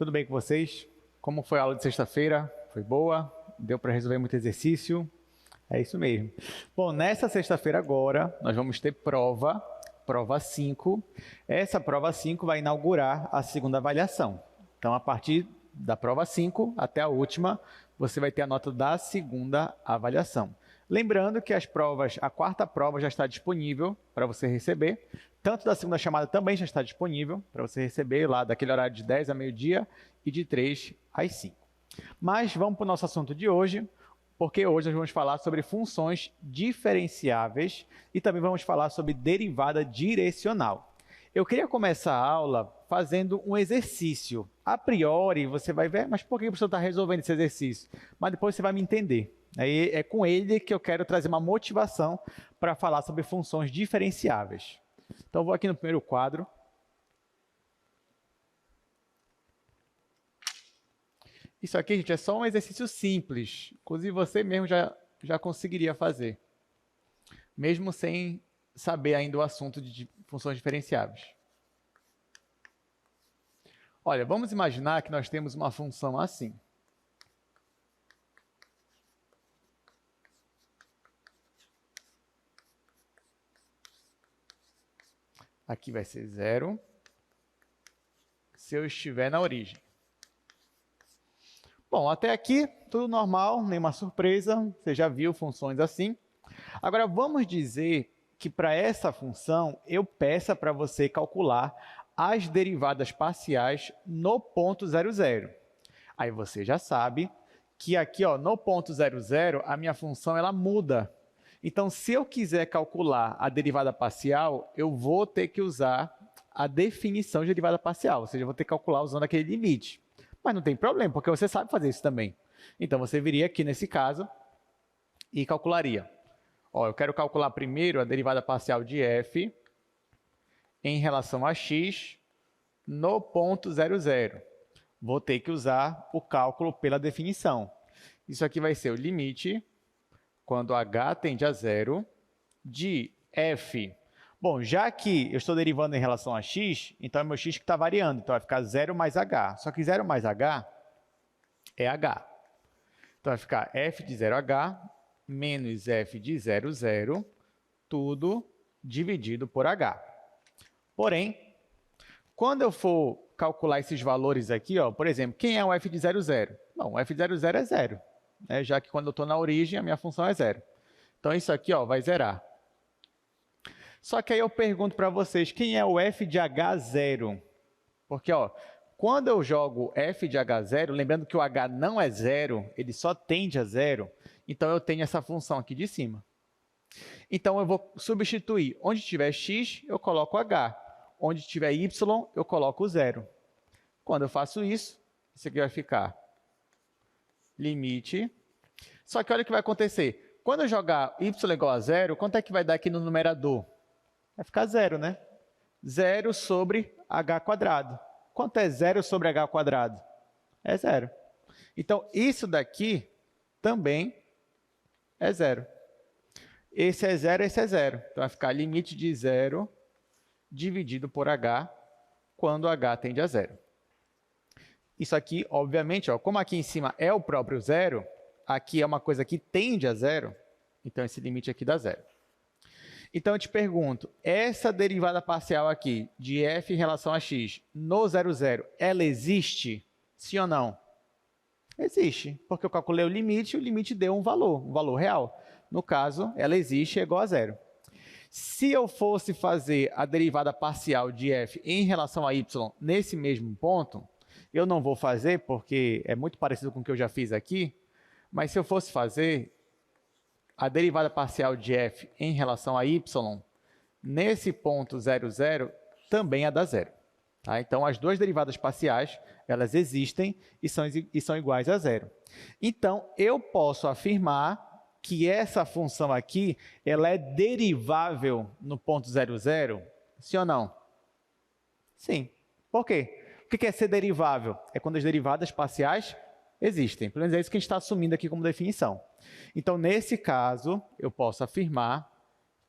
tudo bem com vocês? Como foi a aula de sexta-feira? Foi boa? Deu para resolver muito exercício? É isso mesmo. Bom, nessa sexta-feira agora, nós vamos ter prova 5. Essa prova 5 vai inaugurar a segunda avaliação. Então, a partir da prova 5 até a última, você vai ter a nota da segunda avaliação. Lembrando que a quarta prova já está disponível para você receber, tanto da segunda chamada também já está disponível para você receber lá daquele horário de 10 a meio-dia e de 3 às 5. Mas vamos para o nosso assunto de hoje, porque hoje nós vamos falar sobre funções diferenciáveis e também vamos falar sobre derivada direcional. Eu queria começar a aula fazendo um exercício. A priori, você vai ver, mas por que o professor está resolvendo esse exercício? Mas depois você vai me entender. Aí é com ele que eu quero trazer uma motivação para falar sobre funções diferenciáveis. Então, vou aqui no primeiro quadro. Isso aqui, gente, é só um exercício simples. Inclusive, você mesmo já conseguiria fazer, mesmo sem saber ainda o assunto de funções diferenciáveis. Olha, vamos imaginar que nós temos uma função assim. Aqui vai ser 0, se eu estiver na origem. Bom, até aqui, tudo normal, nenhuma surpresa, você já viu funções assim. Agora, vamos dizer que para essa função, eu peça para você calcular as derivadas parciais no ponto 00. Aí você já sabe que aqui, ó, no ponto 00, a minha função ela muda. Então, se eu quiser calcular a derivada parcial, eu vou ter que usar a definição de derivada parcial, ou seja, eu vou ter que calcular usando aquele limite. Mas não tem problema, porque você sabe fazer isso também. Então, você viria aqui nesse caso e calcularia. Ó, eu quero calcular primeiro a derivada parcial de f em relação a x no ponto 00. Vou ter que usar o cálculo pela definição. Isso aqui vai ser o limite, quando h tende a 0, de f. Bom, já que eu estou derivando em relação a x, então é meu x que está variando. Então, vai ficar 0 mais h. Só que 0 mais h é h. Então, vai ficar f de 0h menos f de 0,0, tudo dividido por h. Porém, quando eu for calcular esses valores aqui, ó, por exemplo, quem é o f de 0,0? Bom, o f de 0,0 é 0, né? Já que quando eu estou na origem, a minha função é 0. Então, isso aqui ó, vai zerar. Só que aí eu pergunto para vocês, quem é o f de h0? Porque ó, quando eu jogo f de h0, lembrando que o h não é 0, ele só tende a 0, então eu tenho essa função aqui de cima. Então, eu vou substituir. Onde tiver x, eu coloco h. Onde tiver y, eu coloco 0. Quando eu faço isso, isso aqui vai ficar limite. Só que olha o que vai acontecer. Quando eu jogar y igual a 0, quanto é que vai dar aqui no numerador? Vai ficar 0, né? 0 sobre h quadrado. Quanto é 0 sobre h quadrado? É 0. Então, isso daqui também é 0. Esse é 0, esse é 0. Então, vai ficar limite de 0 dividido por h, quando h tende a 0. Isso aqui, obviamente, ó, como aqui em cima é o próprio 0, aqui é uma coisa que tende a 0, então esse limite aqui dá 0. Então, eu te pergunto, essa derivada parcial aqui, de f em relação a x, no 0,0, ela existe? Sim ou não? Existe, porque eu calculei o limite deu um valor real. No caso, ela existe, é igual a 0. Se eu fosse fazer a derivada parcial de f em relação a y nesse mesmo ponto, eu não vou fazer porque é muito parecido com o que eu já fiz aqui, mas se eu fosse fazer a derivada parcial de f em relação a y nesse ponto 0,0, também é da 0. Tá? Então, as duas derivadas parciais, elas existem e são iguais a 0. Então, eu posso afirmar que essa função aqui, ela é derivável no ponto 00? Sim ou não? Sim. Por quê? O que é ser derivável? É quando as derivadas parciais existem. Pelo menos é isso que a gente está assumindo aqui como definição. Então, nesse caso, eu posso afirmar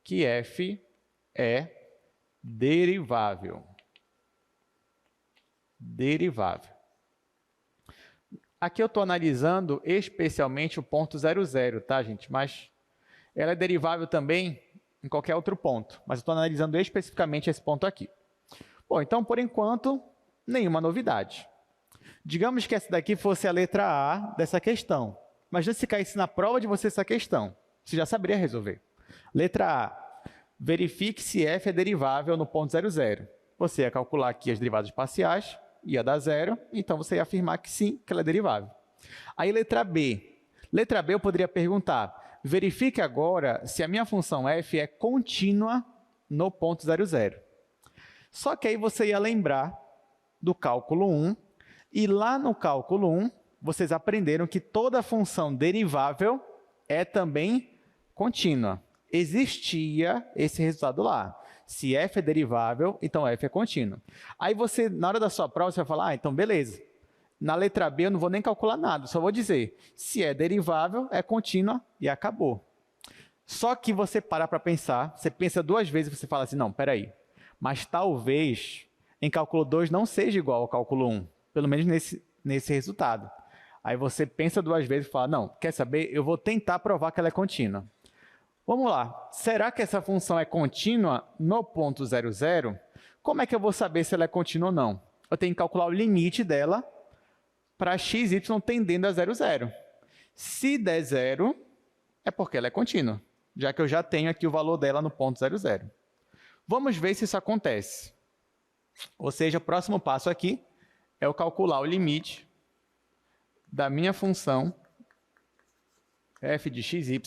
que f é derivável. Derivável. Aqui eu estou analisando especialmente o ponto 00, tá, gente? Mas ela é derivável também em qualquer outro ponto, mas eu estou analisando especificamente esse ponto aqui. Bom, então, por enquanto, nenhuma novidade. Digamos que essa daqui fosse a letra A dessa questão. Imagina se caísse na prova de você essa questão. Você já saberia resolver. Letra A. Verifique se f é derivável no ponto 00. Você ia calcular aqui as derivadas parciais, ia dar zero, então você ia afirmar que sim, que ela é derivável. Aí, letra B. Letra B eu poderia perguntar, verifique agora se a minha função f é contínua no ponto 00. Só que aí você ia lembrar do cálculo 1, e lá no cálculo 1, vocês aprenderam que toda função derivável é também contínua. Existia esse resultado lá. Se f é derivável, então f é contínuo. Aí você, na hora da sua prova, você vai falar, então beleza. Na letra B eu não vou nem calcular nada, só vou dizer, se é derivável, é contínua e acabou. Só que você para pensar, você pensa duas vezes e você fala assim, não, peraí, mas talvez em cálculo 2 não seja igual ao cálculo 1, pelo menos nesse resultado. Aí você pensa duas vezes e fala, não, quer saber? Eu vou tentar provar que ela é contínua. Vamos lá, será que essa função é contínua no ponto 00? Como é que eu vou saber se ela é contínua ou não? Eu tenho que calcular o limite dela para x, y tendendo a 0,0. Se der zero, é porque ela é contínua, já que eu já tenho aqui o valor dela no ponto 00. Vamos ver se isso acontece. Ou seja, o próximo passo aqui é eu calcular o limite da minha função f de xy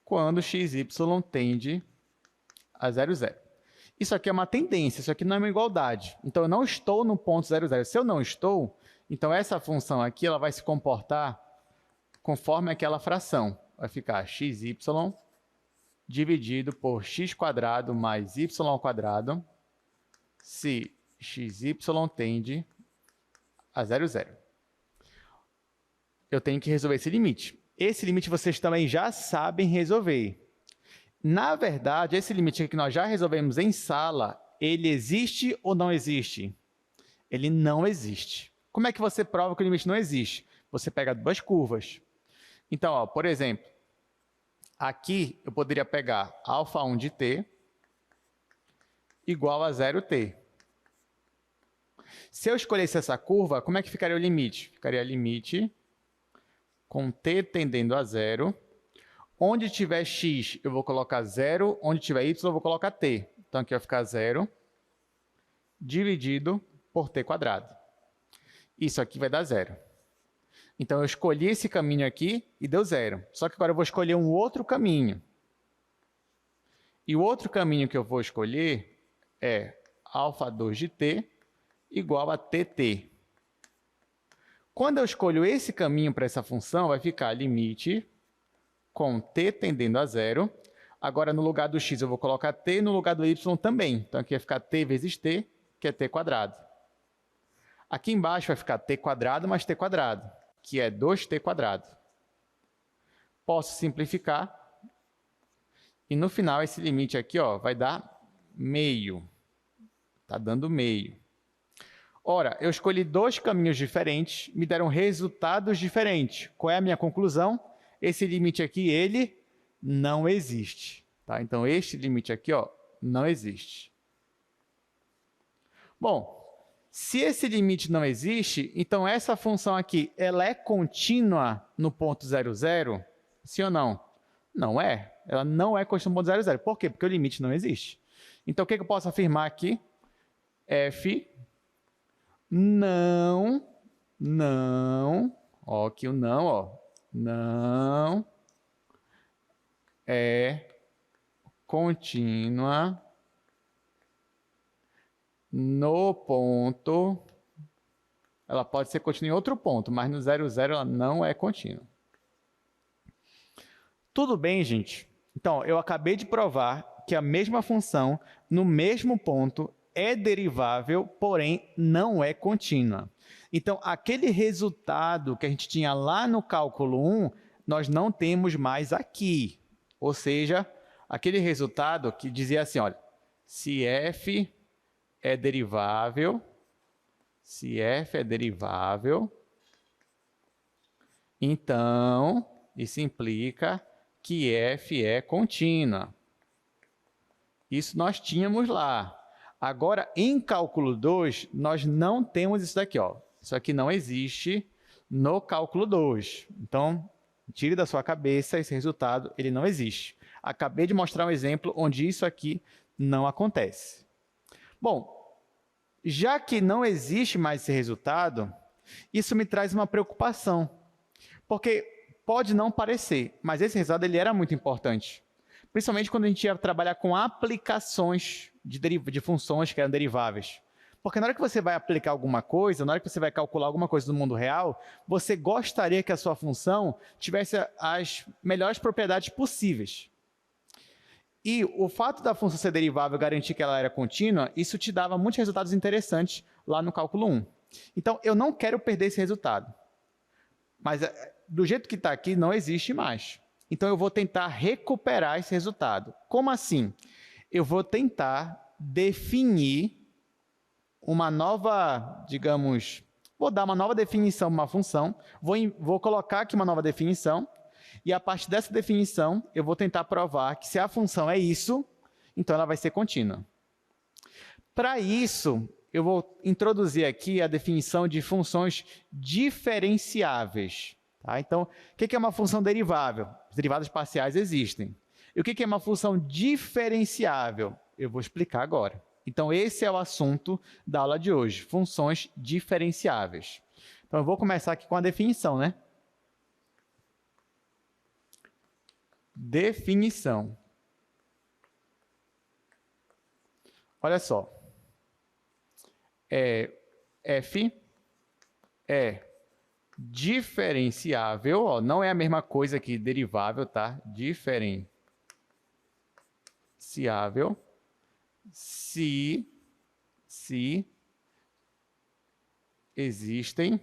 quando xy tende a 0,0. Isso aqui é uma tendência, isso aqui não é uma igualdade. Então, eu não estou no ponto 0,0. Se eu não estou, então essa função aqui ela vai se comportar conforme aquela fração. Vai ficar xy dividido por x² mais y², se xy tende a 0,0. Eu tenho que resolver esse limite. Esse limite vocês também já sabem resolver. Na verdade, esse limite que nós já resolvemos em sala, ele existe ou não existe? Ele não existe. Como é que você prova que o limite não existe? Você pega duas curvas. Então, ó, por exemplo, aqui eu poderia pegar α1 de t igual a 0t. Se eu escolhesse essa curva, como é que ficaria o limite? Ficaria limite com t tendendo a 0. Onde tiver x, eu vou colocar 0. Onde tiver y, eu vou colocar t. Então, aqui vai ficar 0 dividido por t². Isso aqui vai dar 0. Então, eu escolhi esse caminho aqui e deu 0. Só que agora eu vou escolher um outro caminho. E o outro caminho que eu vou escolher é α2 de t igual a tt. Quando eu escolho esse caminho para essa função, vai ficar limite com t tendendo a 0. Agora, no lugar do x, eu vou colocar t, no lugar do y também. Então, aqui vai ficar t vezes t, que é t². Aqui embaixo vai ficar t² mais t², que é 2t². Posso simplificar. E, no final, esse limite aqui ó, vai dar meio. Está dando meio. Ora, eu escolhi dois caminhos diferentes, me deram resultados diferentes. Qual é a minha conclusão? Esse limite aqui, ele não existe. Tá? Então, este limite aqui ó, não existe. Bom, se esse limite não existe, então essa função aqui, ela é contínua no ponto 00? Sim ou não? Não é. Ela não é contínua no ponto 00. Por quê? Porque o limite não existe. Então, o que eu posso afirmar aqui? F não, ó, aqui o não, ó, não é contínua no ponto, ela pode ser contínua em outro ponto, mas no 00 ela não é contínua. Tudo bem, gente? Então, eu acabei de provar que a mesma função, no mesmo ponto, é derivável, porém não é contínua. Então, aquele resultado que a gente tinha lá no cálculo 1, nós não temos mais aqui. Ou seja, aquele resultado que dizia assim, olha, se f é derivável, Então, isso implica que f é contínua. Isso nós tínhamos lá. Agora, em cálculo 2, nós não temos isso daqui, ó. Isso aqui não existe no cálculo 2. Então, tire da sua cabeça esse resultado, ele não existe. Acabei de mostrar um exemplo onde isso aqui não acontece. Bom, já que não existe mais esse resultado, isso me traz uma preocupação. Porque pode não parecer, mas esse resultado ele era muito importante. Principalmente quando a gente ia trabalhar com aplicações de funções que eram deriváveis. Porque na hora que você vai aplicar alguma coisa, na hora que você vai calcular alguma coisa no mundo real, você gostaria que a sua função tivesse as melhores propriedades possíveis. E o fato da função ser derivável garantir que ela era contínua, isso te dava muitos resultados interessantes lá no cálculo 1. Então, eu não quero perder esse resultado. Mas do jeito que está aqui, não existe mais. Então, eu vou tentar recuperar esse resultado. Como assim? Eu vou tentar definir uma nova, digamos, vou dar uma nova definição para uma função, vou colocar aqui uma nova definição, e a partir dessa definição, eu vou tentar provar que se a função é isso, então ela vai ser contínua. Para isso, eu vou introduzir aqui a definição de funções diferenciáveis. Tá? Então, o que é uma função derivável? Os derivados parciais existem. E o que é uma função diferenciável? Eu vou explicar agora. Então, esse é o assunto da aula de hoje, funções diferenciáveis. Então, eu vou começar aqui com a definição, né? Definição. Olha só. F é diferenciável, ó, não é a mesma coisa que derivável, tá? Diferenciável se existem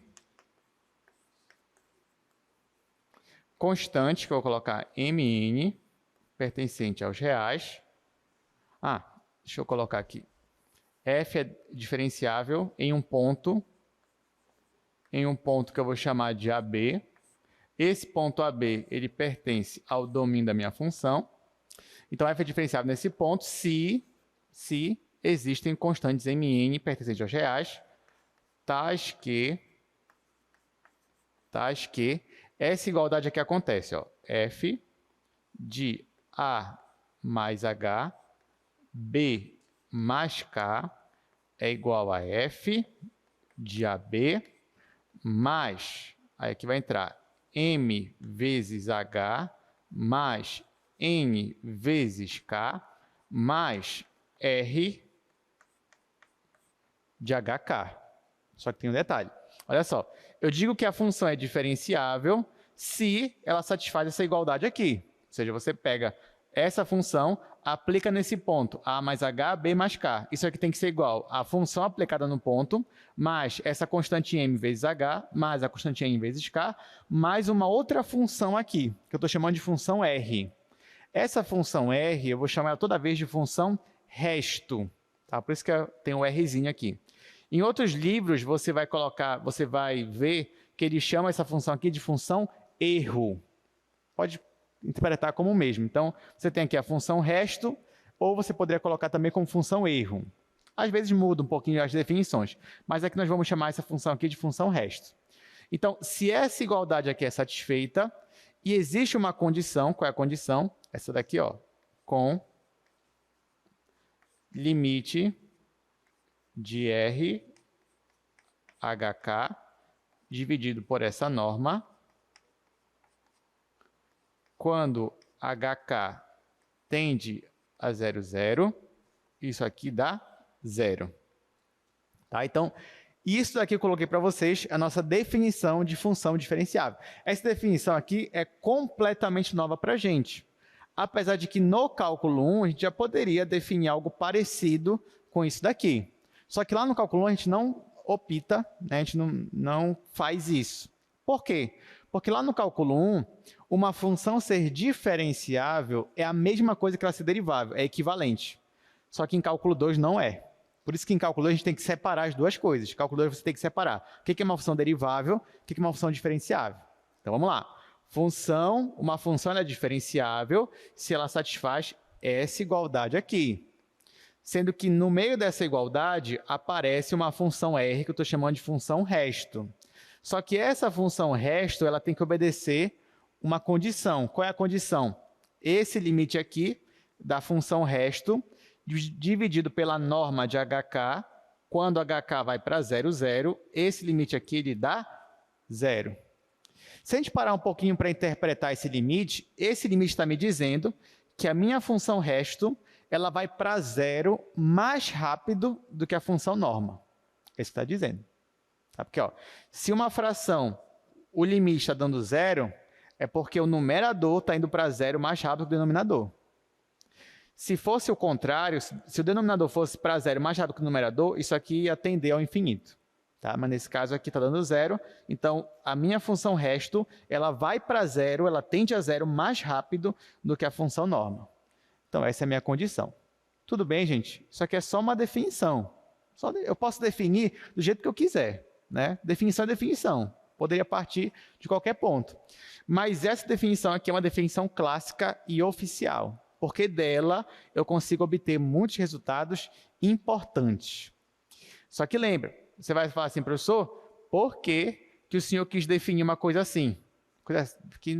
constantes, que eu vou colocar mn, pertencente aos reais. Deixa eu colocar aqui. F é diferenciável em um ponto que eu vou chamar de AB. Esse ponto AB, ele pertence ao domínio da minha função. Então, F é diferenciável nesse ponto se existem constantes mn pertencentes aos reais, tais que essa igualdade aqui acontece, ó, F de A mais H, B mais K é igual a F de AB mais, aí aqui vai entrar M vezes H mais N vezes K mais R de HK. Só que tem um detalhe. Olha só, eu digo que a função é diferenciável se ela satisfaz essa igualdade aqui. Ou seja, você pega essa função, aplica nesse ponto, A mais H, B mais K. Isso aqui tem que ser igual à função aplicada no ponto, mais essa constante M vezes H, mais a constante N vezes K, mais uma outra função aqui, que eu estou chamando de função R. Essa função R, eu vou chamar ela toda vez de função resto. Tá? Por isso que tem um Rzinho aqui. Em outros livros, você vai ver que ele chama essa função aqui de função erro. Pode interpretar como o mesmo. Então, você tem aqui a função resto, ou você poderia colocar também como função erro. Às vezes muda um pouquinho as definições, mas aqui nós vamos chamar essa função aqui de função resto. Então, se essa igualdade aqui é satisfeita, e existe uma condição, qual é a condição? Essa daqui, ó, com limite de R, HK, dividido por essa norma, quando HK tende a 0, 0, isso aqui dá 0. Tá? Então, isso daqui eu coloquei para vocês, a nossa definição de função diferenciável. Essa definição aqui é completamente nova para a gente. Apesar de que no cálculo 1 a gente já poderia definir algo parecido com isso daqui. Só que lá no cálculo 1 a gente não opta, né? A gente não faz isso. Por quê? Porque lá no cálculo 1, uma função ser diferenciável é a mesma coisa que ela ser derivável, é equivalente. Só que em cálculo 2 não é. Por isso que em cálculo 2 a gente tem que separar as duas coisas. Em cálculo 2 você tem que separar o que é uma função derivável, o que é uma função diferenciável. Então, vamos lá. Uma função ela é diferenciável se ela satisfaz essa igualdade aqui. Sendo que no meio dessa igualdade aparece uma função r que eu estou chamando de função resto. Só que essa função resto ela tem que obedecer uma condição. Qual é a condição? Esse limite aqui da função resto dividido pela norma de HK, quando HK vai para 0, 0, esse limite aqui ele dá 0. Se a gente parar um pouquinho para interpretar esse limite está me dizendo que a minha função resto ela vai para 0 mais rápido do que a função norma. É isso que está dizendo. Tá? Porque, ó, se uma fração, o limite está dando 0, é porque o numerador está indo para 0 mais rápido que o denominador. Se fosse o contrário, se o denominador fosse para 0 mais rápido que o numerador, isso aqui ia tender ao infinito. Tá? Mas nesse caso aqui está dando 0, então a minha função resto ela vai para 0, ela tende a 0 mais rápido do que a função norma. Então essa é a minha condição. Tudo bem, gente? Isso aqui é só uma definição. Eu posso definir do jeito que eu quiser. Né? Definição é definição. Poderia partir de qualquer ponto. Mas essa definição aqui é uma definição clássica e oficial, porque dela eu consigo obter muitos resultados importantes. Só que lembra, você vai falar assim, professor, por que o senhor quis definir uma coisa assim? Coisa que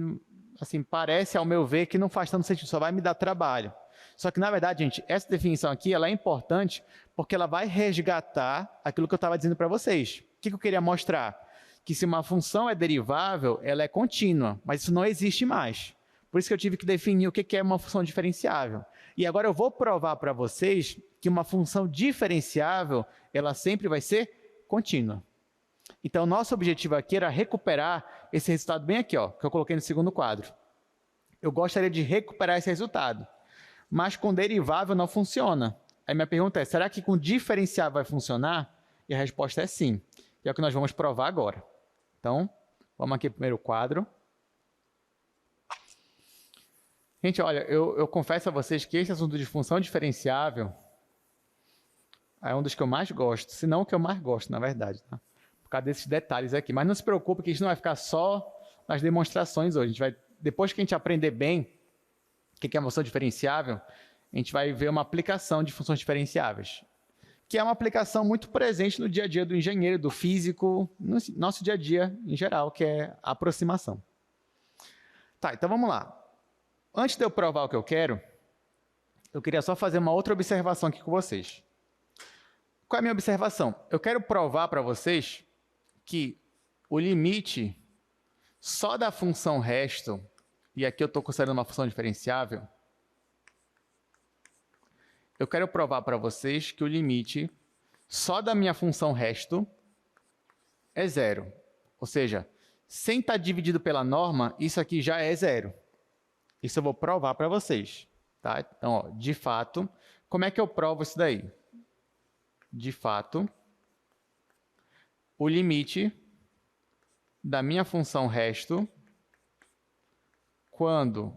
assim, parece, ao meu ver, que não faz tanto sentido, só vai me dar trabalho. Só que, na verdade, gente, essa definição aqui ela é importante porque ela vai resgatar aquilo que eu estava dizendo para vocês. O que eu queria mostrar? Que se uma função é derivável, ela é contínua, mas isso não existe mais. Por isso que eu tive que definir o que é uma função diferenciável. E agora eu vou provar para vocês que uma função diferenciável, ela sempre vai ser contínua. Então, nosso objetivo aqui era recuperar esse resultado bem aqui, ó, que eu coloquei no segundo quadro. Eu gostaria de recuperar esse resultado, mas com derivável não funciona. Aí minha pergunta é, será que com diferenciável vai funcionar? E a resposta é sim, que é o que nós vamos provar agora. Então, vamos aqui para o primeiro quadro. Gente, olha, eu confesso a vocês que esse assunto de função diferenciável é um dos que eu mais gosto, se não o que eu mais gosto, na verdade, tá? Por causa desses detalhes aqui. Mas não se preocupe que isso não vai ficar só nas demonstrações hoje. A gente vai, depois que a gente aprender bem o que é uma função diferenciável, a gente vai ver uma aplicação de funções diferenciáveis, que é uma aplicação muito presente no dia a dia do engenheiro, do físico, no nosso dia a dia em geral, que é a aproximação. Tá, então vamos lá. Antes de eu provar o que eu quero, eu queria só fazer uma outra observação aqui com vocês. Qual é a minha observação? Eu quero provar para vocês que o limite só da função resto, e aqui eu estou considerando uma função diferenciável, eu quero provar para vocês que o limite só da minha função resto é 0. Ou seja, sem estar dividido pela norma, isso aqui já é 0. Isso eu vou provar para vocês. Tá? Então, ó, de fato, como é que eu provo isso daí? De fato, o limite da minha função resto, quando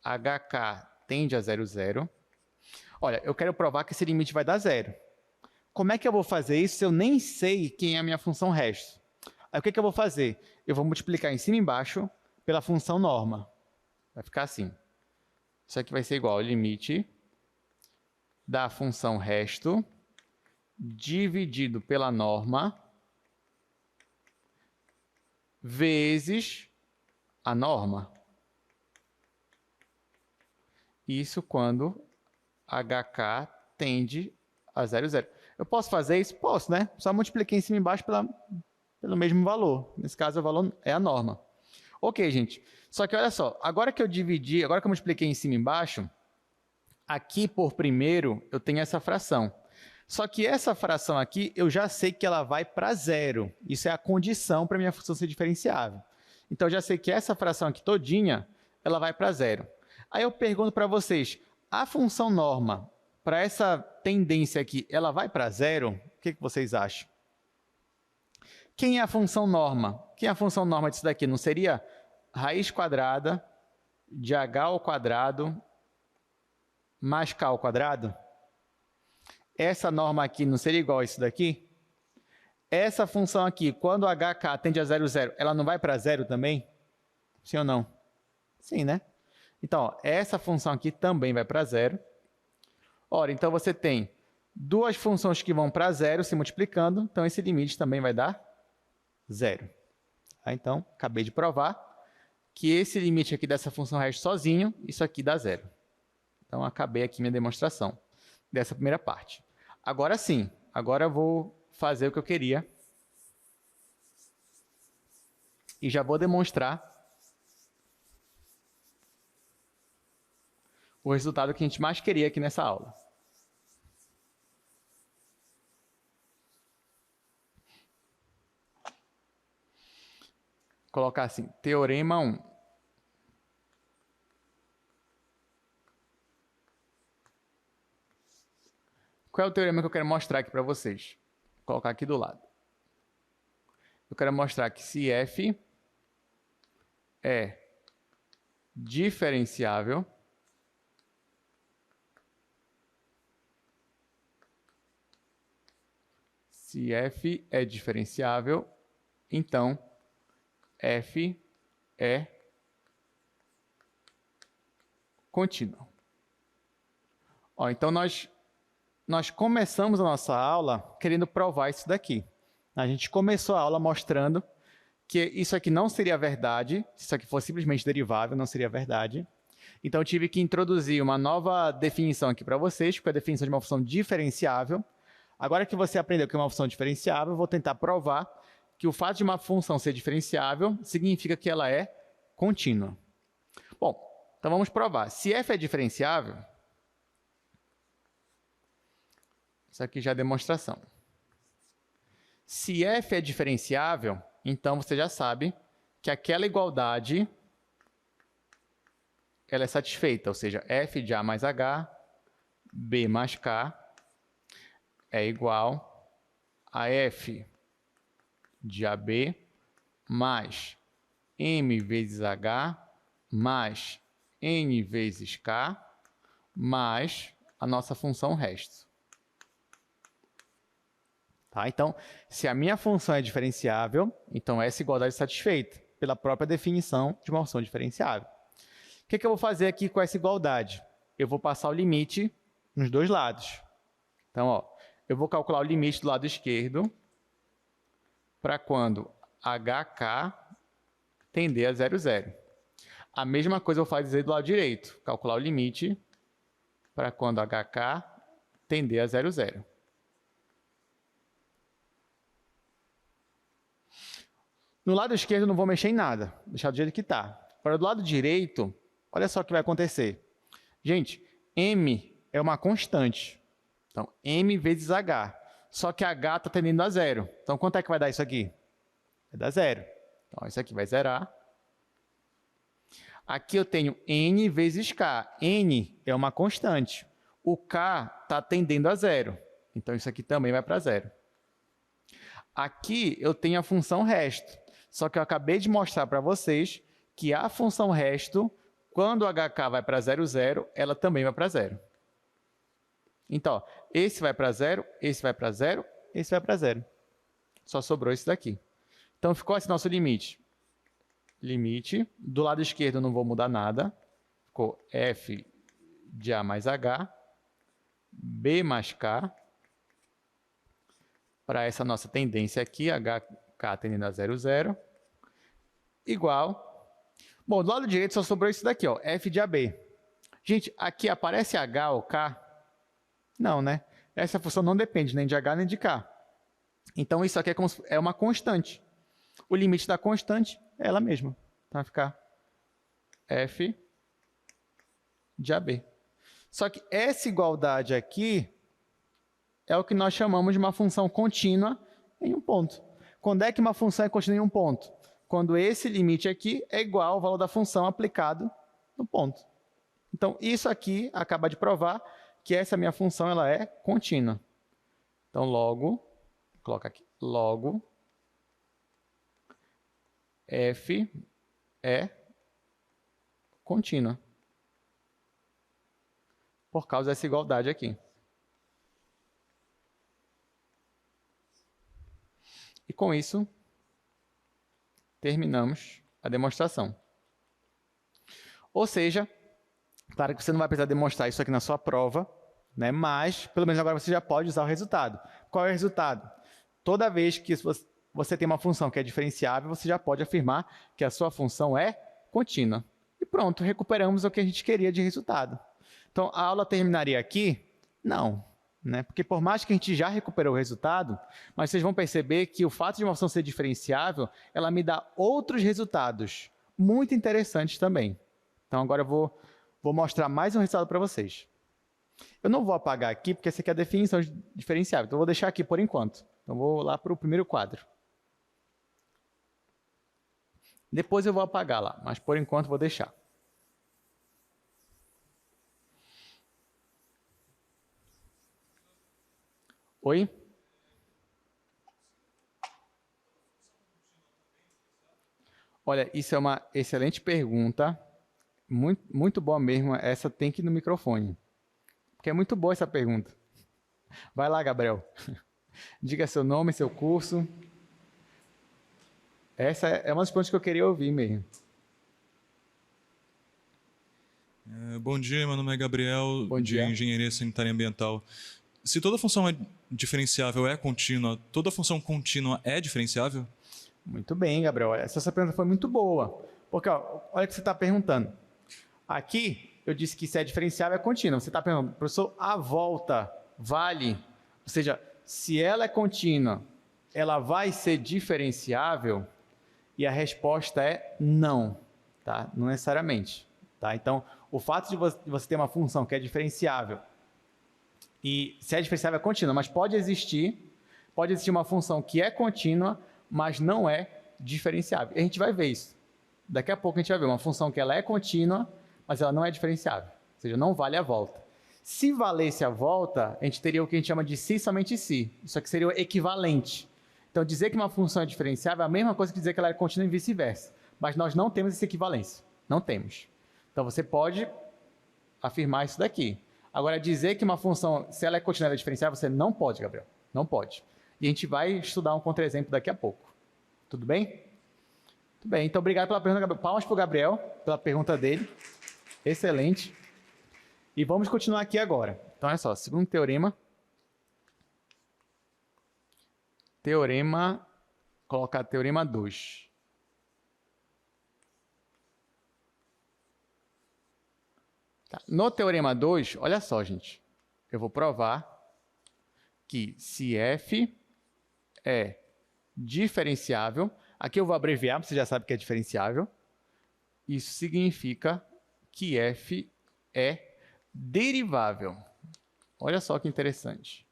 HK tende a 0, 0, olha, eu quero provar que esse limite vai dar 0. Como é que eu vou fazer isso se eu nem sei quem é a minha função resto? Aí o que eu vou fazer? Eu vou multiplicar em cima e embaixo pela função norma. Vai ficar assim. Isso aqui vai ser igual ao limite da função resto dividido pela norma vezes a norma. Isso quando HK tende a 0, 0. Eu posso fazer isso? Posso, né? Só multipliquei em cima e embaixo pelo mesmo valor. Nesse caso, o valor é a norma. Ok, gente. Só que olha só, agora que eu multipliquei em cima e embaixo, aqui por primeiro eu tenho essa fração. Só que essa fração aqui, eu já sei que ela vai para 0. Isso é a condição para a minha função ser diferenciável. Então, eu já sei que essa fração aqui todinha, ela vai para 0. Aí eu pergunto para vocês, a função norma, para essa tendência aqui, ela vai para 0? O que vocês acham? Quem é a função norma? Quem é a função norma disso daqui? Não seria raiz quadrada de h ao quadrado mais k ao quadrado? Essa norma aqui não seria igual a isso daqui? Essa função aqui, quando hk tende a 0, 0, ela não vai para 0 também? Sim ou não? Sim, né? Então, ó, essa função aqui também vai para zero. Ora, então você tem duas funções que vão para zero se multiplicando, então esse limite também vai dar zero. Tá? Então, acabei de provar que esse limite aqui dessa função resto sozinho, isso aqui dá zero. Então, acabei aqui minha demonstração dessa primeira parte. Agora sim, agora eu vou fazer o que eu queria e já vou demonstrar o resultado que a gente mais queria aqui nessa aula. Vou colocar assim, teorema 1. Qual é o teorema que eu quero mostrar aqui para vocês? Vou colocar aqui do lado. Eu quero mostrar que se f é diferenciável, então f é contínuo. Ó, então nós começamos a nossa aula querendo provar isso daqui. A gente começou a aula mostrando que isso aqui não seria verdade, se isso aqui fosse simplesmente derivável, não seria verdade. Então eu tive que introduzir uma nova definição aqui para vocês, que é a definição de uma função diferenciável. Agora que você aprendeu que é uma função diferenciável, eu vou tentar provar que o fato de uma função ser diferenciável significa que ela é contínua. Bom, então vamos provar. Se f é diferenciável, isso aqui já é demonstração. Se f é diferenciável, então você já sabe que aquela igualdade ela é satisfeita, ou seja, f de a mais h, b mais k é igual a f de AB mais m vezes h mais n vezes k mais a nossa função resto. Tá? Então, se a minha função é diferenciável, então essa igualdade é satisfeita pela própria definição de uma função diferenciável. O que eu vou fazer aqui com essa igualdade? Eu vou passar o limite nos dois lados. Então, ó, eu vou calcular o limite do lado esquerdo para quando hk tender a 0, 0. A mesma coisa eu vou fazer do lado direito, calcular o limite para quando hk tender a 0, 0. No lado esquerdo eu não vou mexer em nada, deixar do jeito que está. Para do lado direito, olha só o que vai acontecer. Gente, m é uma constante. Então, m vezes h. Só que h está tendendo a 0. Então, quanto é que vai dar isso aqui? Vai dar 0. Então, isso aqui vai zerar. Aqui eu tenho n vezes k. N é uma constante. O k está tendendo a 0. Então, isso aqui também vai para 0. Aqui eu tenho a função resto. Só que eu acabei de mostrar para vocês que a função resto, quando o hk vai para 0, 0, ela também vai para 0. Então, ó, esse vai para 0, esse vai para 0, esse vai para 0. Só sobrou esse daqui. Então, ficou esse nosso limite. Limite. Do lado esquerdo eu não vou mudar nada. Ficou f de a mais h, b mais k, para essa nossa tendência aqui, hk tendendo a 0, 0, igual... Bom, do lado direito só sobrou isso daqui, ó, f de ab. Gente, aqui aparece h ou k? Não, né? Essa função não depende nem de h nem de k. Então, isso aqui é uma constante. O limite da constante é ela mesma. Então, vai ficar f de ab. Só que essa igualdade aqui é o que nós chamamos de uma função contínua em um ponto. Quando é que uma função é contínua em um ponto? Quando esse limite aqui é igual ao valor da função aplicado no ponto. Então, isso aqui acaba de provar que essa minha função ela é contínua. Então, logo, coloca aqui, logo, f é contínua. Por causa dessa igualdade aqui. E com isso, terminamos a demonstração. Ou seja, claro que você não vai precisar demonstrar isso aqui na sua prova, né? Mas, pelo menos agora você já pode usar o resultado. Qual é o resultado? Toda vez que você tem uma função que é diferenciável, você já pode afirmar que a sua função é contínua. E pronto, recuperamos o que a gente queria de resultado. Então, a aula terminaria aqui? Não, né? Porque por mais que a gente já recuperou o resultado, mas vocês vão perceber que o fato de uma função ser diferenciável, ela me dá outros resultados muito interessantes também. Então, agora eu vou mostrar mais um resultado para vocês. Eu não vou apagar aqui, porque essa aqui é a definição de diferenciável, então eu vou deixar aqui por enquanto. Então, vou lá para o primeiro quadro. Depois eu vou apagar lá, mas por enquanto vou deixar. Oi? Olha, isso é uma excelente pergunta. Muito, muito boa mesmo. Essa tem que ir no microfone. Porque é muito boa essa pergunta. Vai lá, Gabriel. Diga seu nome, seu curso. Essa é uma das perguntas que eu queria ouvir mesmo. Bom dia, meu nome é Gabriel, Bom dia. de Engenharia Sanitária e Ambiental. Se toda função diferenciável é contínua, toda função contínua é diferenciável? Muito bem, Gabriel. Essa pergunta foi muito boa. Porque, ó, olha o que você está perguntando. Aqui, eu disse que se é diferenciável, é contínua. Você está perguntando, professor, a volta vale? Ou seja, se ela é contínua, ela vai ser diferenciável? E a resposta é não, tá? Não necessariamente. Tá? Então, o fato de você ter uma função que é diferenciável, e se é diferenciável é contínua, mas pode existir uma função que é contínua, mas não é diferenciável. E a gente vai ver isso. Daqui a pouco a gente vai ver uma função que ela é contínua, mas ela não é diferenciável. Ou seja, não vale a volta. Se valesse a volta, a gente teria o que a gente chama de se somente se. Isso aqui seria o equivalente. Então, dizer que uma função é diferenciável é a mesma coisa que dizer que ela é contínua e vice-versa. Mas nós não temos essa equivalência. Não temos. Então, você pode afirmar isso daqui. Agora, dizer que uma função, se ela é contínua e diferenciável, você não pode, Gabriel. Não pode. E a gente vai estudar um contra-exemplo daqui a pouco. Tudo bem? Tudo bem. Então, obrigado pela pergunta, Gabriel. Palmas para o Gabriel, pela pergunta dele. Excelente. E vamos continuar aqui agora. Então, olha só. Segundo teorema. Colocar teorema 2. Tá. No teorema 2, olha só, gente. Eu vou provar que se f é diferenciável, aqui eu vou abreviar, você já sabe que é diferenciável, isso significa que f é derivável. Olha só que interessante.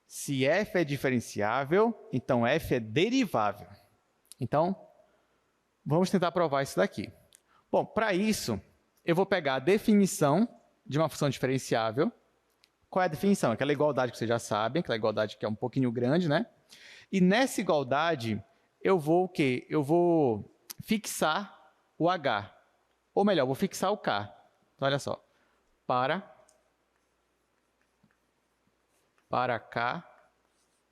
Se f é diferenciável, então f é derivável. Então, vamos tentar provar isso daqui. Bom, para isso, eu vou pegar a definição de uma função diferenciável. Qual é a definição? Aquela igualdade que vocês já sabem, aquela igualdade que é um pouquinho grande, né? E nessa igualdade, eu vou o quê? Eu vou fixar o h. Ou melhor, vou fixar o k. Então, olha só. Para k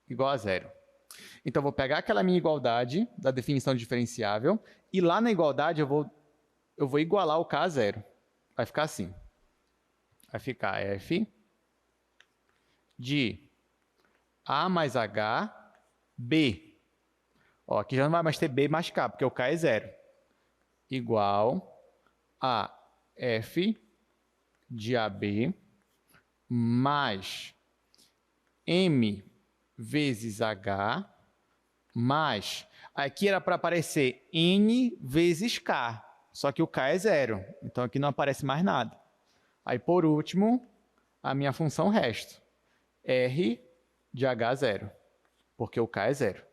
igual a zero. Então, eu vou pegar aquela minha igualdade da definição de diferenciável e lá na igualdade eu vou igualar o k a zero. Vai ficar assim. Vai ficar f de a mais h, b. Ó, aqui já não vai mais ter b mais k, porque o k é zero. Igual a f de ab mais m vezes h mais... Aqui era para aparecer n vezes k, só que o k é zero. Então, aqui não aparece mais nada. Aí, por último, a minha função resto. R de h zero, porque o k é zero.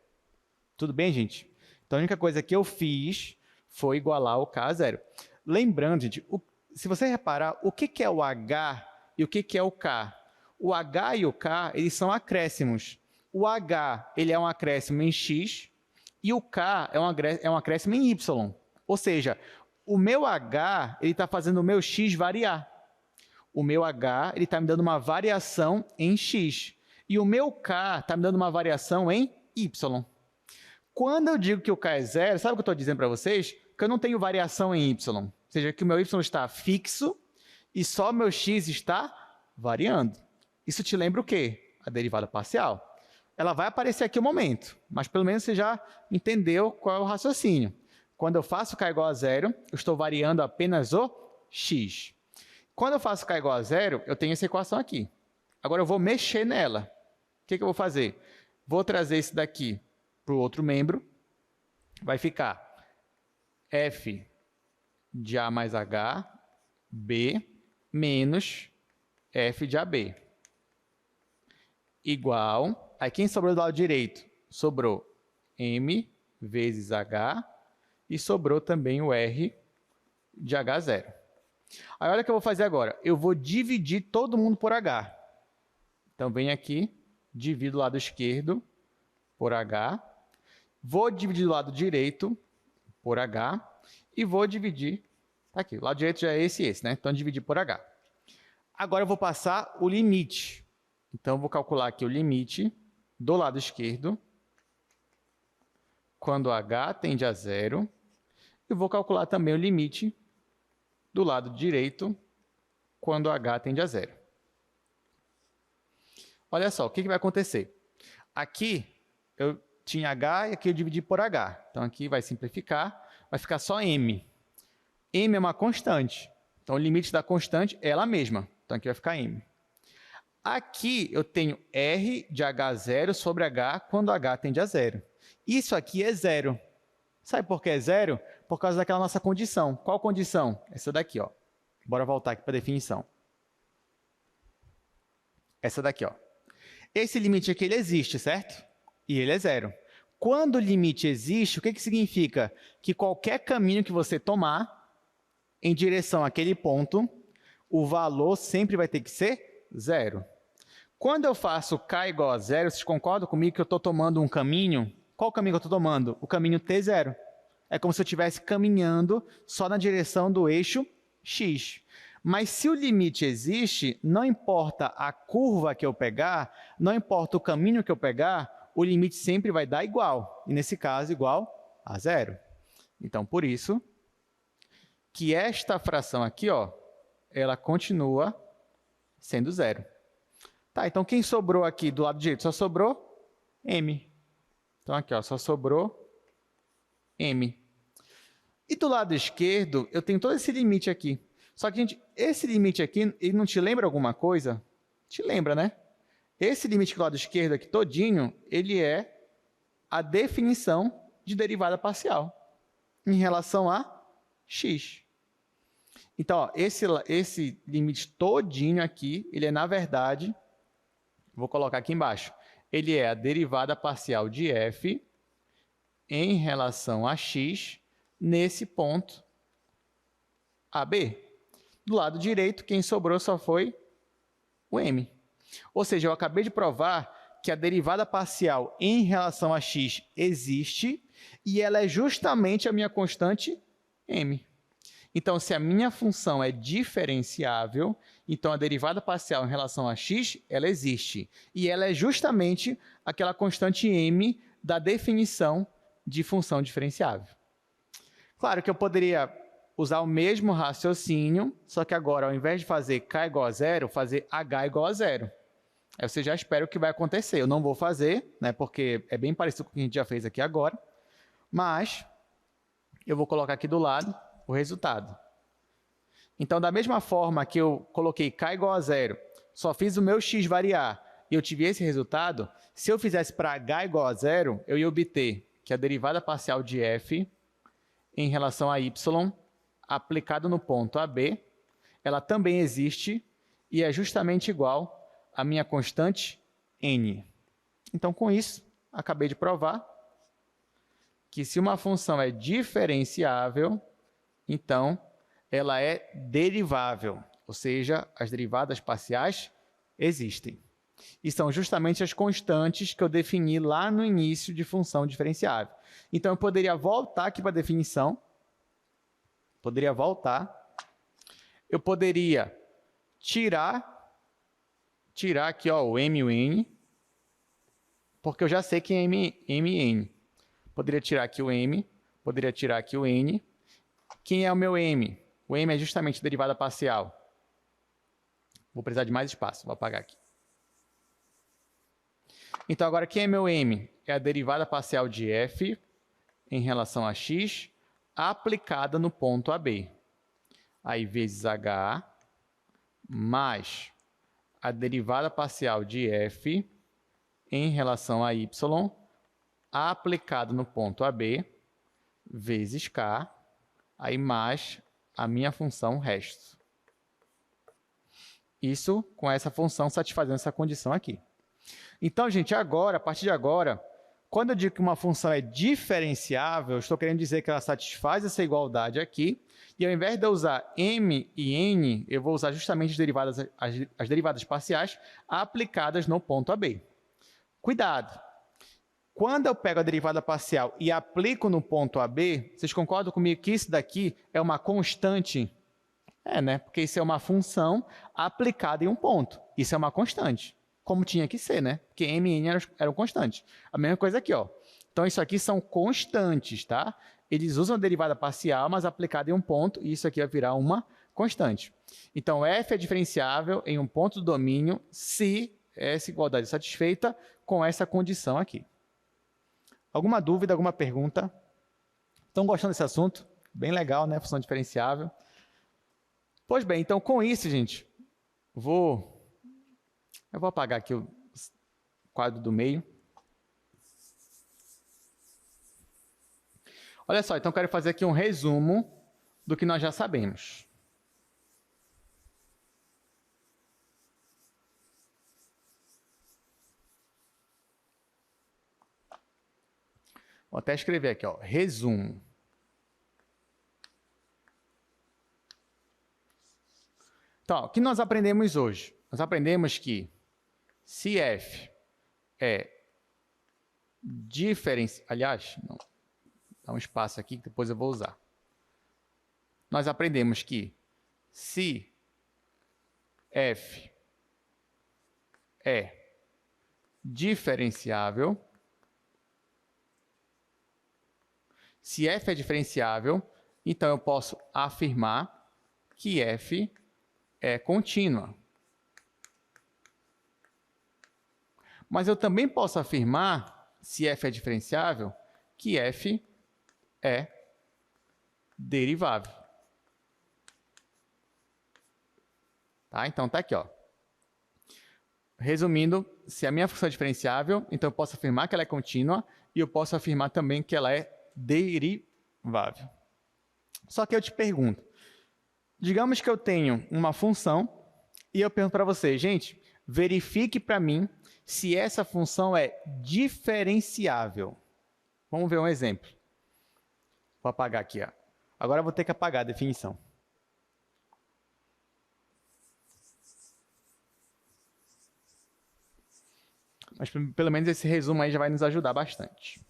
Tudo bem, gente? Então, a única coisa que eu fiz foi igualar o k a zero. Lembrando, gente, se você reparar, o que é o h e o que é o k? O h e o k, eles são acréscimos. O h, ele é um acréscimo em x e o k é um acréscimo em y. Ou seja, o meu h, ele está fazendo o meu x variar. O meu h, ele está me dando uma variação em x. E o meu k está me dando uma variação em y. Quando eu digo que o k é zero, sabe o que eu estou dizendo para vocês? que eu não tenho variação em y, ou seja, que o meu y está fixo e só meu x está variando. Isso te lembra o quê? A derivada parcial. Ela vai aparecer aqui um momento, mas pelo menos você já entendeu qual é o raciocínio. Quando eu faço k igual a zero, eu estou variando apenas o x. Quando eu faço k igual a zero, eu tenho essa equação aqui. Agora eu vou mexer nela. O que eu vou fazer? Vou trazer esse daqui para o outro membro. Vai ficar f de a mais h, b, menos f de ab. Igual, aí quem sobrou do lado direito? Sobrou m vezes h e sobrou também o r de h0. Aí olha o que eu vou fazer agora. Eu vou dividir todo mundo por h. Então, vem aqui, divido o lado esquerdo por h. Vou dividir o lado direito por h. E vou dividir, tá aqui, o lado direito já é esse e esse, né? Então, dividir por h. Agora, eu vou passar o limite. Então, eu vou calcular aqui o limite do lado esquerdo, quando h tende a zero. E vou calcular também o limite do lado direito, quando h tende a zero. Olha só, o que vai acontecer? Aqui eu tinha h e aqui eu dividi por h. Então, aqui vai simplificar, vai ficar só m. m é uma constante. Então, o limite da constante é ela mesma. Então, aqui vai ficar m. Aqui eu tenho r de h0 sobre h quando h tende a zero. Isso aqui é zero. Sabe por que é zero? Por causa daquela nossa condição. Qual condição? Essa daqui, ó. Bora voltar aqui para a definição. Essa daqui, ó. Esse limite aqui, ele existe, certo? E ele é zero. Quando o limite existe, o que significa? Que qualquer caminho que você tomar em direção àquele ponto, o valor sempre vai ter que ser zero. Quando eu faço k igual a zero, vocês concordam comigo que eu estou tomando um caminho? Qual caminho que eu estou tomando? O caminho t0. É como se eu estivesse caminhando só na direção do eixo x. Mas se o limite existe, não importa a curva que eu pegar, não importa o caminho que eu pegar, o limite sempre vai dar igual. E nesse caso, igual a zero. Então, por isso que esta fração aqui, ó, ela continua sendo zero. Tá, então quem sobrou aqui do lado direito? Só sobrou m. Então, aqui, ó, só sobrou m. E do lado esquerdo, eu tenho todo esse limite aqui. Só que, gente, esse limite aqui, ele não te lembra alguma coisa? Te lembra, né? Esse limite do lado esquerdo aqui todinho, ele é a definição de derivada parcial em relação a x. Então, ó, esse limite todinho aqui, ele é, na verdade, vou colocar aqui embaixo, ele é a derivada parcial de f em relação a x nesse ponto AB. Do lado direito, quem sobrou só foi o m. Ou seja, eu acabei de provar que a derivada parcial em relação a x existe e ela é justamente a minha constante m. Então, se a minha função é diferenciável, então a derivada parcial em relação a x, ela existe. E ela é justamente aquela constante m da definição de função diferenciável. Claro que eu poderia usar o mesmo raciocínio, só que agora, ao invés de fazer k igual a zero, fazer h igual a zero. Aí você já espera o que vai acontecer. Eu não vou fazer, né, porque é bem parecido com o que a gente já fez aqui agora, mas eu vou colocar aqui do lado o resultado. Então, da mesma forma que eu coloquei k igual a zero, só fiz o meu x variar e eu tive esse resultado, se eu fizesse para h igual a zero, eu ia obter que a derivada parcial de f em relação a y aplicado no ponto AB, ela também existe e é justamente igual à minha constante n. Então, com isso, acabei de provar que se uma função é diferenciável, então ela é derivável, ou seja, as derivadas parciais existem. E são justamente as constantes que eu defini lá no início de função diferenciável. Então, eu poderia voltar aqui para a definição, eu poderia tirar aqui, ó, o m e o n, porque eu já sei que é m e n. Poderia tirar aqui o m, poderia tirar aqui o n, Quem é o meu m? O m é justamente a derivada parcial. Vou precisar de mais espaço, vou apagar aqui. Então, agora, quem é meu m? É a derivada parcial de f em relação a x aplicada no ponto AB. Aí, vezes h, mais a derivada parcial de f em relação a y aplicado no ponto AB, vezes k, aí mais a minha função resto. Isso com essa função satisfazendo essa condição aqui. Então, gente, agora, a partir de agora, quando eu digo que uma função é diferenciável, eu estou querendo dizer que ela satisfaz essa igualdade aqui, e ao invés de eu usar m e n, eu vou usar justamente as derivadas parciais aplicadas no ponto AB. Cuidado! Quando eu pego a derivada parcial e aplico no ponto AB, vocês concordam comigo que isso daqui é uma constante? Né? Porque isso é uma função aplicada em um ponto. Isso é uma constante, como tinha que ser, né? Porque m e n eram constantes. A mesma coisa aqui, ó. Então, isso aqui são constantes, tá? Eles usam a derivada parcial, mas aplicada em um ponto, e isso aqui vai virar uma constante. Então, f é diferenciável em um ponto do domínio se essa igualdade é satisfeita com essa condição aqui. Alguma dúvida, alguma pergunta? Estão gostando desse assunto? Bem legal, né? Função diferenciável. Pois bem, então com isso, gente, eu vou apagar aqui o quadro do meio. Olha só, então eu quero fazer aqui um resumo do que nós já sabemos. Vou até escrever aqui, ó, resumo. Então, o que nós aprendemos hoje? Nós aprendemos que se f é diferenciável... Aliás, não, dá um espaço aqui que depois eu vou usar. Nós aprendemos que se f é diferenciável, então eu posso afirmar que f é contínua. Mas eu também posso afirmar, se f é diferenciável, que f é derivável. Tá? Então, está aqui, ó. Resumindo, se a minha função é diferenciável, então eu posso afirmar que ela é contínua e eu posso afirmar também que ela é derivável. Só que eu te pergunto, digamos que eu tenho uma função e eu pergunto para você, gente, verifique para mim se essa função é diferenciável. Vamos ver um exemplo. Vou apagar aqui, ó. Agora eu vou ter que apagar a definição. Mas pelo menos esse resumo aí já vai nos ajudar bastante.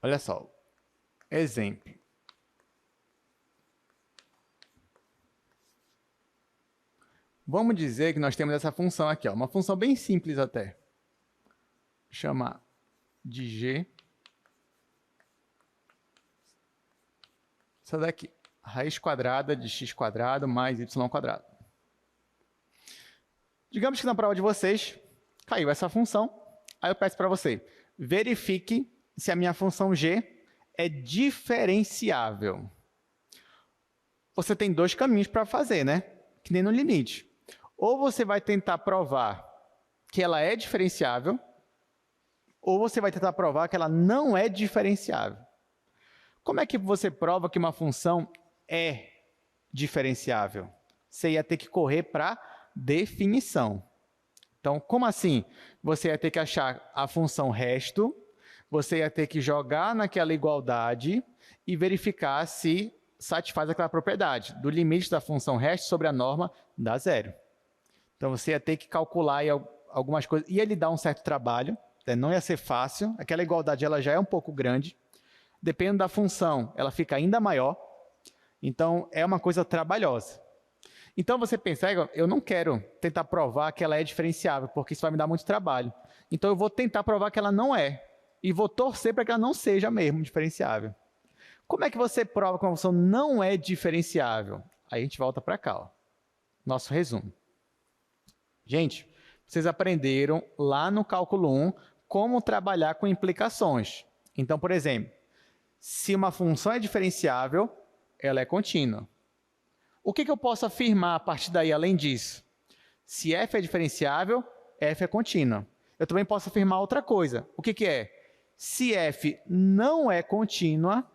Olha só, exemplo. Vamos dizer que nós temos essa função aqui, ó, uma função bem simples até. Vou chamar de g. Essa daqui, raiz quadrada de x quadrado mais y quadrado. Digamos que na prova de vocês caiu essa função, aí eu peço para você, verifique se a minha função g é diferenciável. Você tem dois caminhos para fazer, né? Que nem no limite. Ou você vai tentar provar que ela é diferenciável, ou você vai tentar provar que ela não é diferenciável. Como é que você prova que uma função é diferenciável? Você ia ter que correr para definição. Então, como assim? Você ia ter que achar a função resto, você ia ter que jogar naquela igualdade e verificar se satisfaz aquela propriedade do limite da função resto sobre a norma dá zero. Então, você ia ter que calcular aí algumas coisas. Ia lhe dar um certo trabalho, não ia ser fácil. Aquela igualdade ela já é um pouco grande. Dependendo da função, ela fica ainda maior. Então, é uma coisa trabalhosa. Então, você pensa, eu não quero tentar provar que ela é diferenciável, porque isso vai me dar muito trabalho. Então, eu vou tentar provar que ela não é. e vou torcer para que ela não seja mesmo diferenciável. Como é que você prova que uma função não é diferenciável? Aí a gente volta para cá, ó. Nosso resumo. Gente, vocês aprenderam lá no cálculo 1 como trabalhar com implicações. Então, por exemplo, se uma função é diferenciável, ela é contínua. O que eu posso afirmar a partir daí, além disso? Se f é diferenciável, f é contínua. Eu também posso afirmar outra coisa. O que é? Se f não é contínua,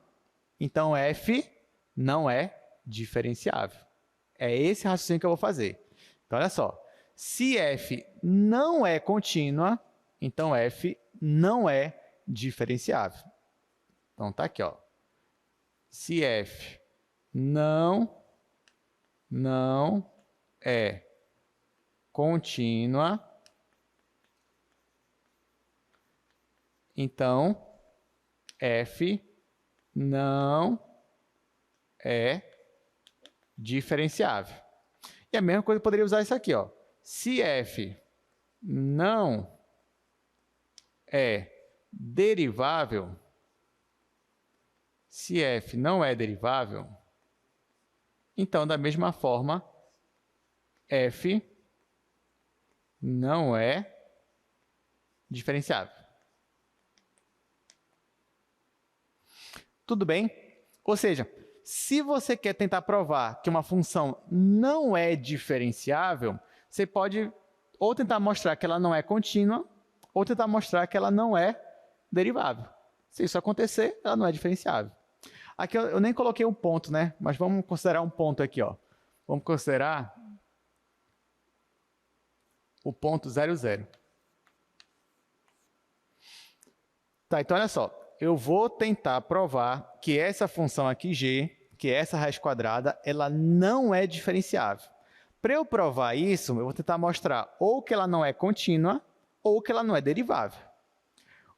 então f não é diferenciável. É esse raciocínio que eu vou fazer. Então, olha só. Se f não é contínua, então f não é diferenciável. Então, tá aqui, ó. Se f não é contínua, então f não é diferenciável. E a mesma coisa eu poderia usar isso aqui, ó. Se f não é derivável, se f não é derivável, então, da mesma forma, f não é diferenciável. Tudo bem? Ou seja, se você quer tentar provar que uma função não é diferenciável, você pode ou tentar mostrar que ela não é contínua, ou tentar mostrar que ela não é derivável. Se isso acontecer, ela não é diferenciável. Aqui eu nem coloquei um ponto, né? Mas vamos considerar um ponto aqui, ó. Vamos considerar o ponto 0, 0. Tá, então olha só. Eu vou tentar provar que essa função aqui, g, que é essa raiz quadrada, ela não é diferenciável. Para eu provar isso, eu vou tentar mostrar ou que ela não é contínua, ou que ela não é derivável.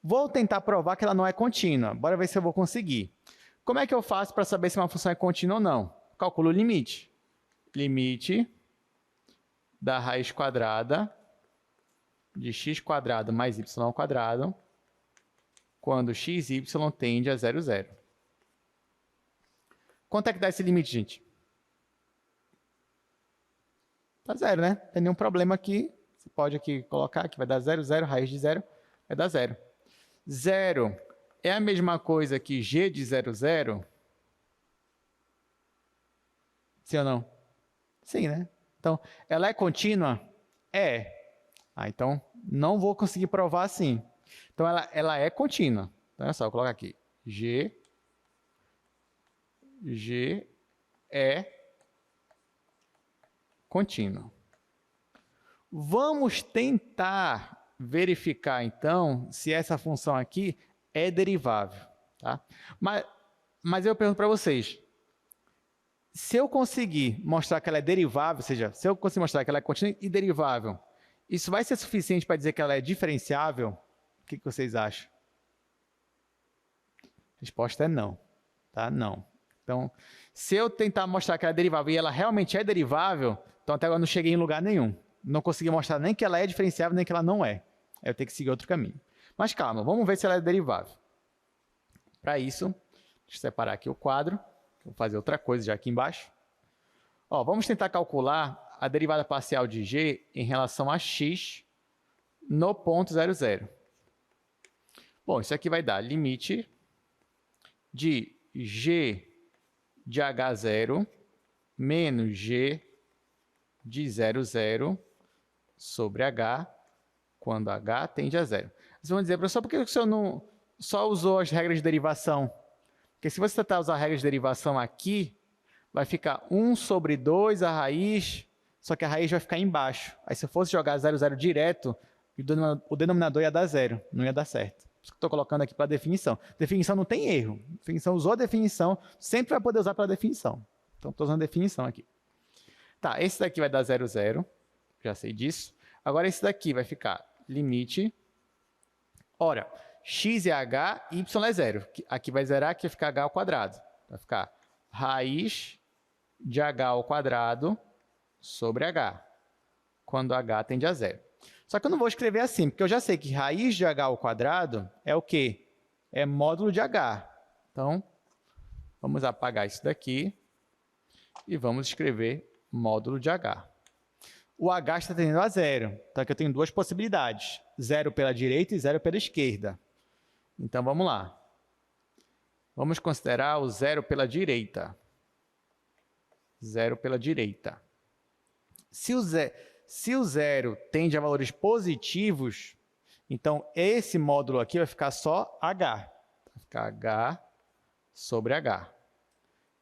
Vou tentar provar que ela não é contínua. Bora ver se eu vou conseguir. Como é que eu faço para saber se uma função é contínua ou não? Calculo o limite. Limite da raiz quadrada de x quadrado mais y ao quadrado quando x e y tende a 0, 0. Quanto é que dá esse limite, gente? Dá 0, né? Não tem nenhum problema aqui. Você pode aqui colocar que vai dar 0, 0, raiz de 0 vai dar 0. 0 é a mesma coisa que g de 0, 0? Sim ou não? Sim, né? Então, ela é contínua? É. Então, não vou conseguir provar assim. Então, ela é contínua. Então, olha só, eu coloco aqui. G é contínua. Vamos tentar verificar, então, se essa função aqui é derivável. Tá? Mas eu pergunto para vocês, se eu conseguir mostrar que ela é derivável, ou seja, se eu conseguir mostrar que ela é contínua e derivável, isso vai ser suficiente para dizer que ela é diferenciável? O que vocês acham? A resposta é não. Tá? Não. Então, se eu tentar mostrar que ela é derivável e ela realmente é derivável, então até agora eu não cheguei em lugar nenhum. Não consegui mostrar nem que ela é diferenciável, nem que ela não é. Eu tenho que seguir outro caminho. Mas calma, vamos ver se ela é derivável. Para isso, deixa eu separar aqui o quadro. Vou fazer outra coisa já aqui embaixo. Ó, vamos tentar calcular a derivada parcial de g em relação a x no ponto 0, 0. Bom, isso aqui vai dar limite de g de h0 menos g de 0, 0 sobre h quando h tende a 0. Vocês vão dizer, professor, por que o senhor não só usou as regras de derivação? Porque se você tentar usar a regra de derivação aqui, vai ficar 1 sobre 2 a raiz, só que a raiz vai ficar embaixo. Aí se eu fosse jogar 0, 0 direto, o denominador ia dar 0, não ia dar certo. Por isso que eu estou colocando aqui para a definição. Definição não tem erro. Definição usou a definição, sempre vai poder usar para a definição. Então, estou usando a definição aqui. Tá, esse daqui vai dar 0, 0. Já sei disso. Agora, esse daqui vai ficar limite. Ora, x é h, y é 0. Aqui vai zerar, aqui vai ficar h ao quadrado. Vai ficar raiz de h ao quadrado sobre h, quando h tende a 0. Só que eu não vou escrever assim, porque eu já sei que raiz de h ao quadrado é o quê? É módulo de h. Então, vamos apagar isso daqui e vamos escrever módulo de h. O h está tendendo a zero, então aqui eu tenho duas possibilidades, 0 pela direita e 0 pela esquerda. Então, vamos lá. Vamos considerar o 0 pela direita. 0 pela direita. Se o 0 tende a valores positivos, então esse módulo aqui vai ficar só h. Vai ficar h sobre h,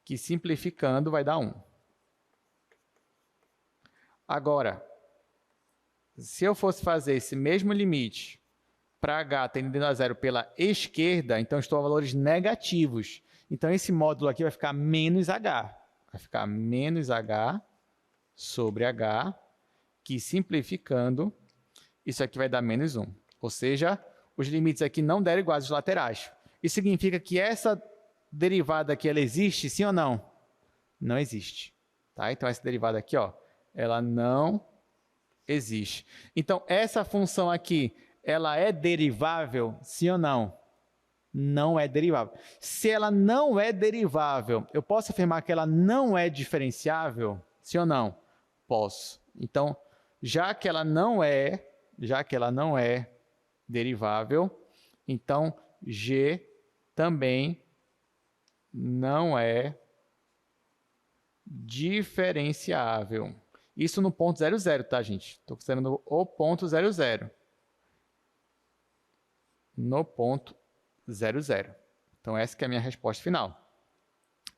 que simplificando vai dar 1. Agora, se eu fosse fazer esse mesmo limite para h tendendo a zero pela esquerda, então estou a valores negativos. Então, esse módulo aqui vai ficar menos h. Vai ficar menos h sobre h, que simplificando, isso aqui vai dar menos 1. Ou seja, os limites aqui não deram iguais aos laterais. Isso significa que essa derivada aqui, ela existe, sim ou não? Não existe. Tá? Então, essa derivada aqui, ó, ela não existe. Então, essa função aqui, ela é derivável, sim ou não? Não é derivável. Se ela não é derivável, eu posso afirmar que ela não é diferenciável, sim ou não? Posso. Então, já que ela não é derivável, então G também não é diferenciável. Isso no ponto 00, tá, gente? Estou considerando o ponto 00. No ponto 00. Então, essa que é a minha resposta final.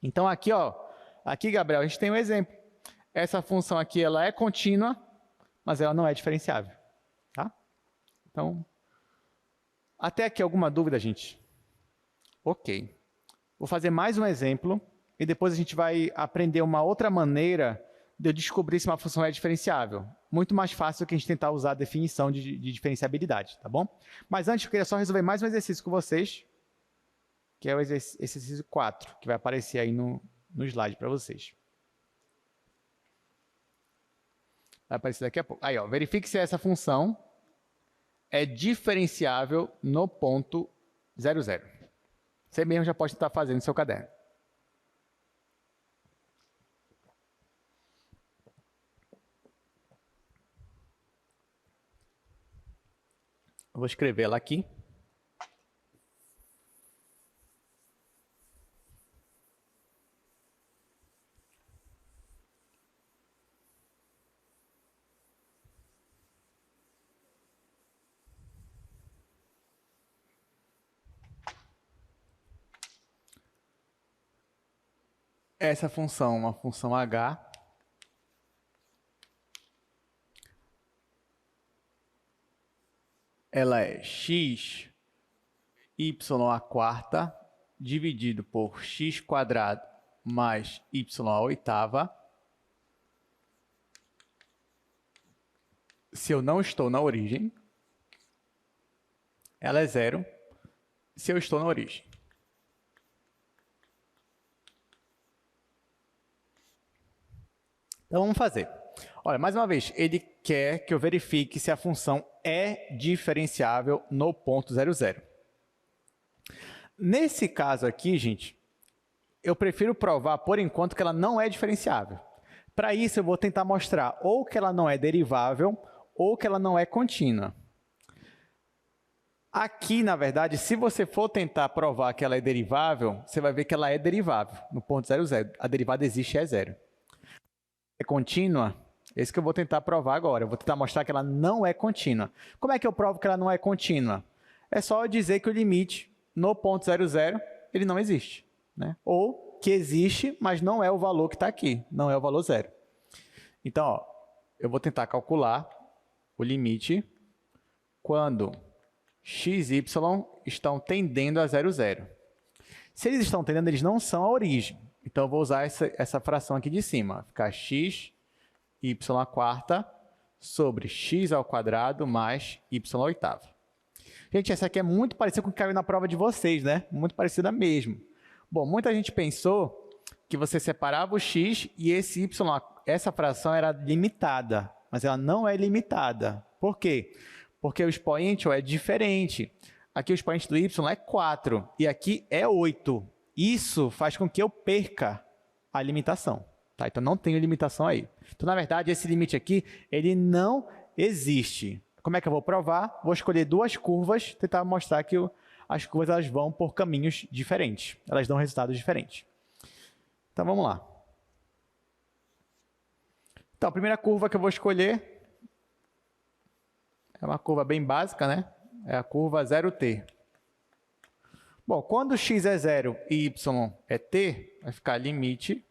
Então, aqui, ó, aqui, Gabriel, a gente tem um exemplo. Essa função aqui, ela é contínua, mas ela não é diferenciável. Tá? Então, até aqui alguma dúvida, gente? Ok. Vou fazer mais um exemplo e depois a gente vai aprender uma outra maneira de eu descobrir se uma função é diferenciável. Muito mais fácil do que a gente tentar usar a definição de diferenciabilidade, tá bom? Mas antes, eu queria só resolver mais um exercício com vocês, que é o exercício 4, que vai aparecer aí no slide para vocês. Vai aparecer daqui a pouco. Aí, ó, verifique se essa função é diferenciável no ponto 00. Você mesmo já pode estar fazendo no seu caderno. Eu vou escrever ela aqui. Essa função, uma função h, ela é x y à quarta dividido por x quadrado mais y à oitava. Se eu não estou na origem, ela é zero. Se eu estou na origem. Então, vamos fazer. Olha, mais uma vez, ele quer que eu verifique se a função é diferenciável no ponto 00. Nesse caso aqui, gente, eu prefiro provar, por enquanto, que ela não é diferenciável. Para isso, eu vou tentar mostrar ou que ela não é derivável ou que ela não é contínua. Aqui, na verdade, se você for tentar provar que ela é derivável, você vai ver que ela é derivável no ponto 00. A derivada existe e é zero. É contínua? Esse que eu vou tentar provar agora. Eu vou tentar mostrar que ela não é contínua. Como é que eu provo que ela não é contínua? É só dizer que o limite no ponto 00 ele não existe, né? Ou que existe, mas não é o valor que está aqui, não é o valor zero. Então, ó, eu vou tentar calcular o limite quando x e y estão tendendo a 00. Se eles estão tendendo, eles não são a origem. Então, eu vou usar essa fração aqui de cima. Ficar x y à quarta sobre x ao quadrado mais y à oitava. Gente, essa aqui é muito parecida com o que caiu na prova de vocês, né? Muito parecida mesmo. Bom, muita gente pensou que você separava o x e esse y, essa fração era limitada, mas ela não é limitada. Por quê? Porque o expoente é diferente. Aqui o expoente do y é 4 e aqui é 8. Isso faz com que eu perca a limitação. Tá? Então, não tenho limitação aí. Então, na verdade, esse limite aqui, ele não existe. Como é que eu vou provar? Vou escolher duas curvas, tentar mostrar que as curvas elas vão por caminhos diferentes. Elas dão resultados diferentes. Então, vamos lá. Então, a primeira curva que eu vou escolher é uma curva bem básica, né? É a curva 0t. Bom, quando x é 0 e y é t, vai ficar limite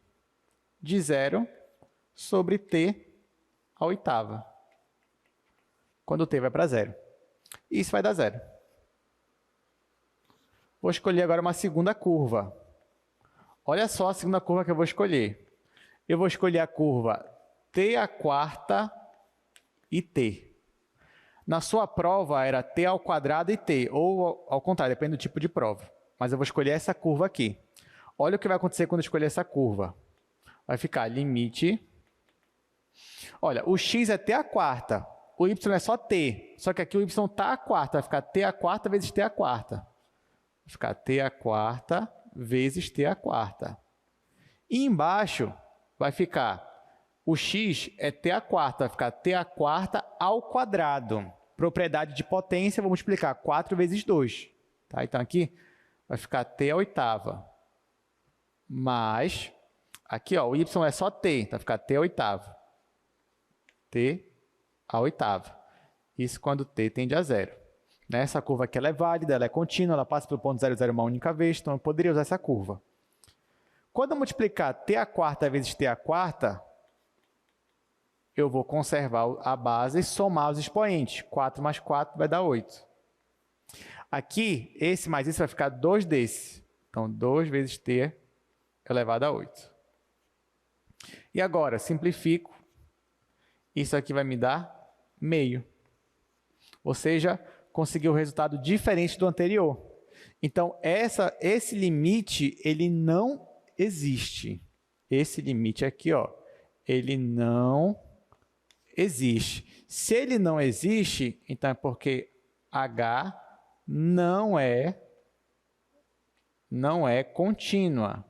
de 0 sobre t à oitava. Quando t vai para 0. Isso vai dar 0. Vou escolher agora uma segunda curva. Olha só a segunda curva que eu vou escolher. Eu vou escolher a curva t à quarta e t. Na sua prova era t ao quadrado e t, ou ao contrário, depende do tipo de prova. Mas eu vou escolher essa curva aqui. Olha o que vai acontecer quando eu escolher essa curva. Vai ficar limite... Olha, o x é t à quarta, o y é só t, só que aqui o y está à quarta, vai ficar t à quarta vezes t à quarta. Vai ficar t à quarta vezes t à quarta. E embaixo vai ficar, o x é t à quarta, vai ficar t à quarta ao quadrado. Propriedade de potência, vou multiplicar 4 vezes 2. Tá? Então, aqui vai ficar t à oitava. Mas, aqui ó, o y é só t, então vai ficar t à oitava. T à oitava. Isso quando t tende a 0. Essa curva aqui ela é válida, ela é contínua, ela passa pelo ponto 0, 0 uma única vez, então eu poderia usar essa curva. Quando eu multiplicar t à quarta vezes t à quarta, eu vou conservar a base e somar os expoentes. 4 mais 4 vai dar 8. Aqui, esse mais isso vai ficar 2 desse. Então, 2 vezes t elevado a 8. E agora, simplifico. Isso aqui vai me dar meio. Ou seja, consegui um resultado diferente do anterior. Então, esse limite, ele não existe. Esse limite aqui, ó, ele não existe. Se ele não existe, então é porque H não é contínua.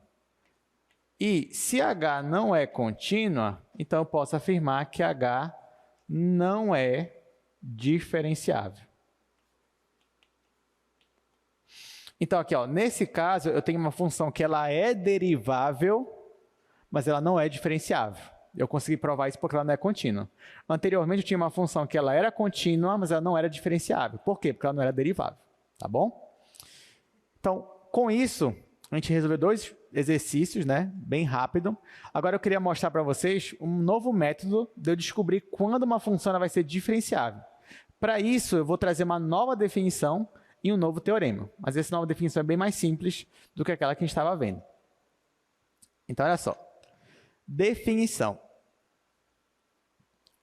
E se H não é contínua, então eu posso afirmar que H não é diferenciável. Então, aqui, ó, nesse caso, eu tenho uma função que ela é derivável, mas ela não é diferenciável. Eu consegui provar isso porque ela não é contínua. Anteriormente, eu tinha uma função que ela era contínua, mas ela não era diferenciável. Por quê? Porque ela não era derivável. Tá bom? Então, com isso, a gente resolveu 2 exercícios, né? Bem rápido. Agora, eu queria mostrar para vocês um novo método de eu descobrir quando uma função ela vai ser diferenciável. Para isso, eu vou trazer uma nova definição e um novo teorema. Mas essa nova definição é bem mais simples do que aquela que a gente estava vendo. Então, olha só. Definição.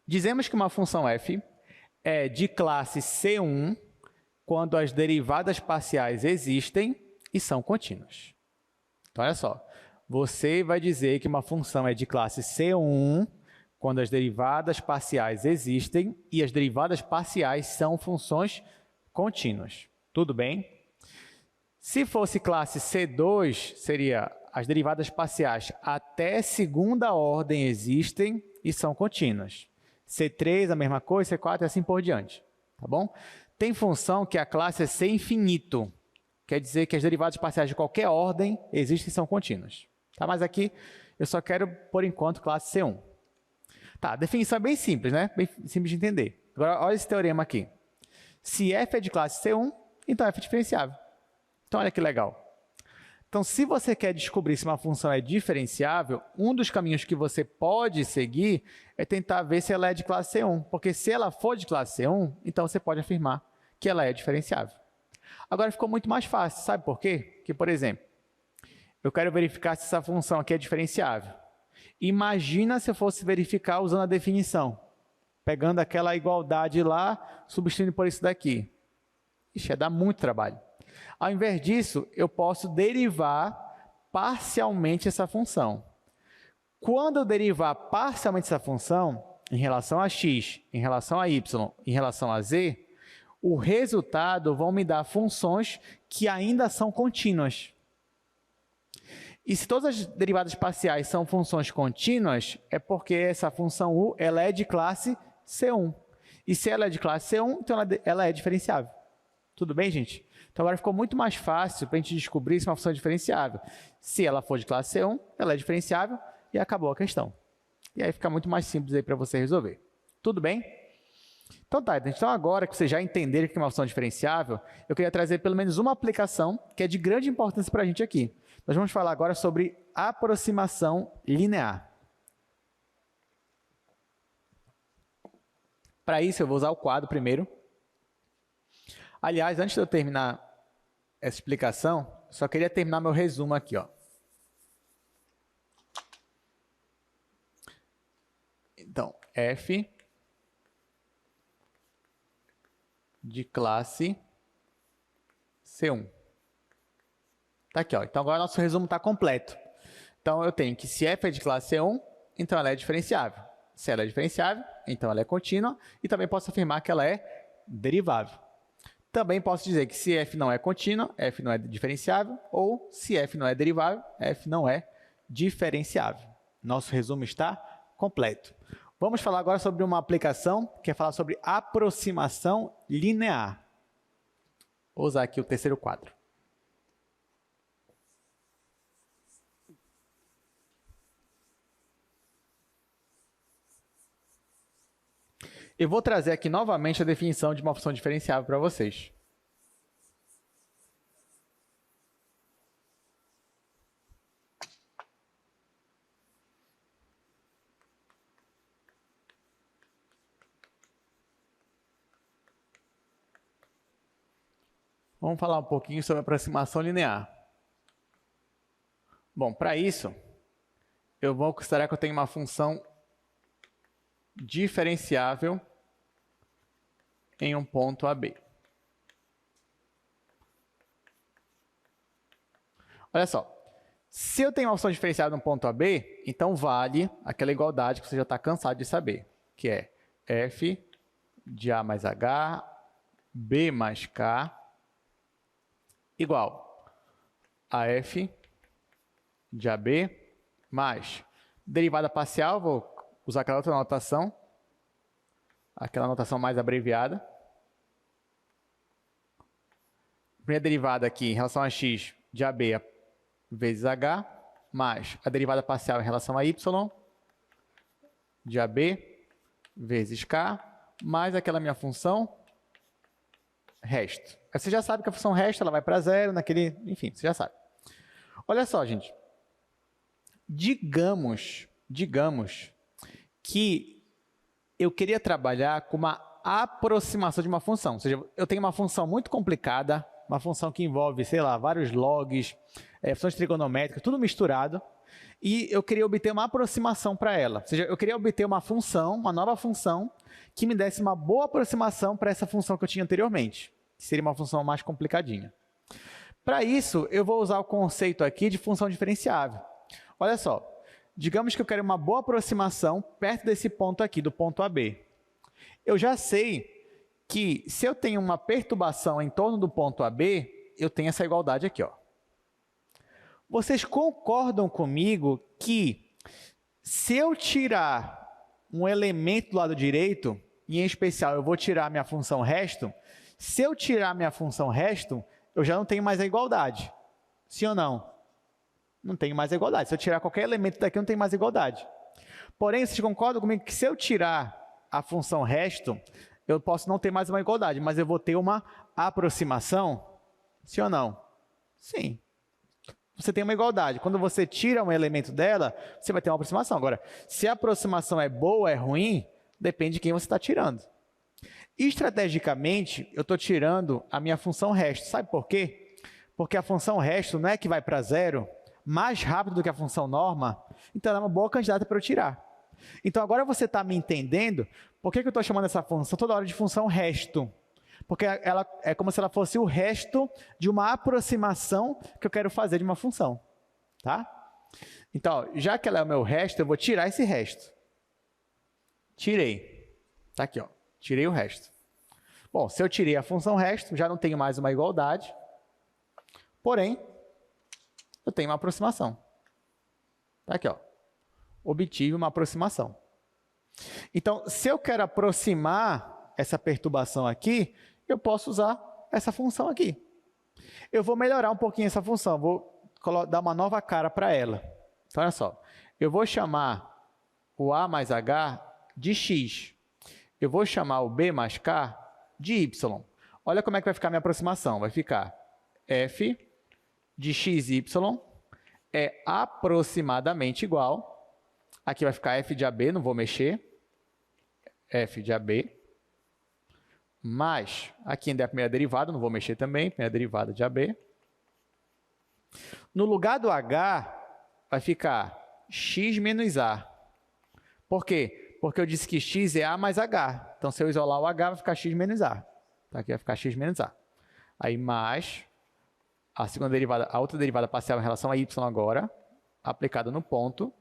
Dizemos que uma função f é de classe C1 quando as derivadas parciais existem e são contínuas. Então, olha só. Você vai dizer que uma função é de classe C1 quando as derivadas parciais existem e as derivadas parciais são funções contínuas. Tudo bem? Se fosse classe C2, seria as derivadas parciais até segunda ordem existem e são contínuas. C3, a mesma coisa, C4 e assim por diante. Tá bom? Tem função que a classe é C infinito. Quer dizer que as derivadas parciais de qualquer ordem existem e são contínuas. Tá? Mas aqui eu só quero, por enquanto, classe C1. Tá, a definição é bem simples, né? Bem simples de entender. Agora, olha esse teorema aqui. Se f é de classe C1, então f é diferenciável. Então, olha que legal. Então, se você quer descobrir se uma função é diferenciável, um dos caminhos que você pode seguir é tentar ver se ela é de classe C1. Porque se ela for de classe C1, então você pode afirmar que ela é diferenciável. Agora ficou muito mais fácil, sabe por quê? Porque, por exemplo, eu quero verificar se essa função aqui é diferenciável. Imagina se eu fosse verificar usando a definição, pegando aquela igualdade lá, substituindo por isso daqui. Ixi, ia dar muito trabalho. Ao invés disso, eu posso derivar parcialmente essa função. Quando eu derivar parcialmente essa função, em relação a x, em relação a y, em relação a z, o resultado vão me dar funções que ainda são contínuas. E se todas as derivadas parciais são funções contínuas, é porque essa função u ela é de classe C1. E se ela é de classe C1, então ela é diferenciável. Tudo bem, gente? Então agora ficou muito mais fácil para a gente descobrir se uma função é diferenciável. Se ela for de classe C1, ela é diferenciável e acabou a questão. E aí fica muito mais simples aí para você resolver. Tudo bem? Então tá, então agora que vocês já entenderam que é uma função diferenciável, eu queria trazer pelo menos uma aplicação que é de grande importância para a gente aqui. Nós vamos falar agora sobre aproximação linear. Para isso, eu vou usar o quadro primeiro. Aliás, antes de eu terminar essa explicação, só queria terminar meu resumo aqui, ó. Então, f de classe C1. Tá aqui, ó. Então agora nosso resumo está completo. Então eu tenho que se f é de classe C1, então ela é diferenciável. Se ela é diferenciável, então ela é contínua. E também posso afirmar que ela é derivável. Também posso dizer que se f não é contínua, f não é diferenciável. Ou se f não é derivável, f não é diferenciável. Nosso resumo está completo. Vamos falar agora sobre uma aplicação que é falar sobre aproximação linear. Vou usar aqui o terceiro quadro. Eu vou trazer aqui novamente a definição de uma função diferenciável para vocês. Vamos falar um pouquinho sobre aproximação linear. Bom, para isso, eu vou considerar que eu tenho uma função diferenciável em um ponto AB. Olha só, se eu tenho uma função diferenciável em um ponto AB, então vale aquela igualdade que você já está cansado de saber, que é f de A mais H, B mais K, igual a f de AB mais derivada parcial, vou usar aquela outra notação, aquela notação mais abreviada. Primeira derivada aqui em relação a x de AB vezes h, mais a derivada parcial em relação a y de AB vezes k, mais aquela minha função resto. Você já sabe que a função resto ela vai para zero, enfim, você já sabe. Olha só, gente. Digamos que eu queria trabalhar com uma aproximação de uma função. Ou seja, eu tenho uma função muito complicada, uma função que envolve, sei lá, vários logs, funções trigonométricas, tudo misturado, e eu queria obter uma aproximação para ela. Ou seja, eu queria obter uma função, uma nova função, que me desse uma boa aproximação para essa função que eu tinha anteriormente, que seria uma função mais complicadinha. Para isso, eu vou usar o conceito aqui de função diferenciável. Olha só. Digamos que eu quero uma boa aproximação perto desse ponto aqui, do ponto AB. Eu já sei que se eu tenho uma perturbação em torno do ponto AB, eu tenho essa igualdade aqui, ó. Vocês concordam comigo que se eu tirar um elemento do lado direito, e em especial eu vou tirar a minha função resto, se eu tirar a minha função resto, eu já não tenho mais a igualdade. Sim ou não? Não tenho mais a igualdade. Se eu tirar qualquer elemento daqui, eu não tenho mais igualdade. Porém, vocês concordam comigo que se eu tirar a função resto, eu posso não ter mais uma igualdade, mas eu vou ter uma aproximação? Sim ou não? Sim. Você tem uma igualdade. Quando você tira um elemento dela, você vai ter uma aproximação. Agora, se a aproximação é boa ou é ruim, depende de quem você está tirando. Estrategicamente, eu estou tirando a minha função resto. Sabe por quê? Porque a função resto não é que vai para zero mais rápido do que a função norma, então ela é uma boa candidata para eu tirar. Então agora você está me entendendo por que eu estou chamando essa função toda hora de função resto. Porque ela é como se ela fosse o resto de uma aproximação que eu quero fazer de uma função. Tá? Então, já que ela é o meu resto, eu vou tirar esse resto. tirei. Está aqui, ó. Tirei o resto. Bom, se eu tirei a função resto, já não tenho mais uma igualdade. Porém, eu tenho uma aproximação. Está aqui, ó. Obtive uma aproximação. Então, se eu quero aproximar essa perturbação aqui, eu posso usar essa função aqui. Eu vou melhorar um pouquinho essa função, vou dar uma nova cara para ela. Então, olha só, eu vou chamar o A mais H de X. Eu vou chamar o B mais K de Y. Olha como é que vai ficar a minha aproximação. Vai ficar F de XY é aproximadamente igual. Aqui vai ficar F de AB, não vou mexer. F de AB. Mais, aqui ainda é a primeira derivada, não vou mexer também. Primeira derivada de AB. No lugar do H, vai ficar X menos A. Por quê? Porque eu disse que X é A mais H. Então, se eu isolar o H, vai ficar X menos A. Então, aqui vai ficar X menos A. Aí, mais a segunda derivada, a outra derivada parcial em relação a Y agora, aplicada no ponto.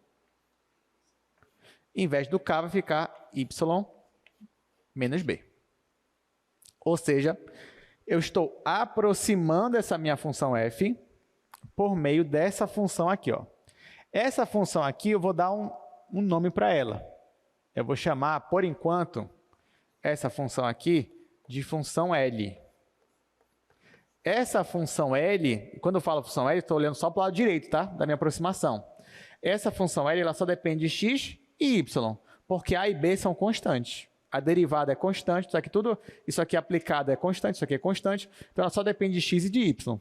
Em vez do K, vai ficar Y menos B. Ou seja, eu estou aproximando essa minha função f por meio dessa função aqui, ó. Essa função aqui, eu vou dar um nome para ela. Eu vou chamar, por enquanto, essa função aqui de função L. Essa função L, quando eu falo função L, estou olhando só para o lado direito, tá? Da minha aproximação. Essa função L, ela só depende de x e y, porque A e B são constantes. A derivada é constante, isso aqui aplicado é constante, isso aqui é constante, então ela só depende de x e de y.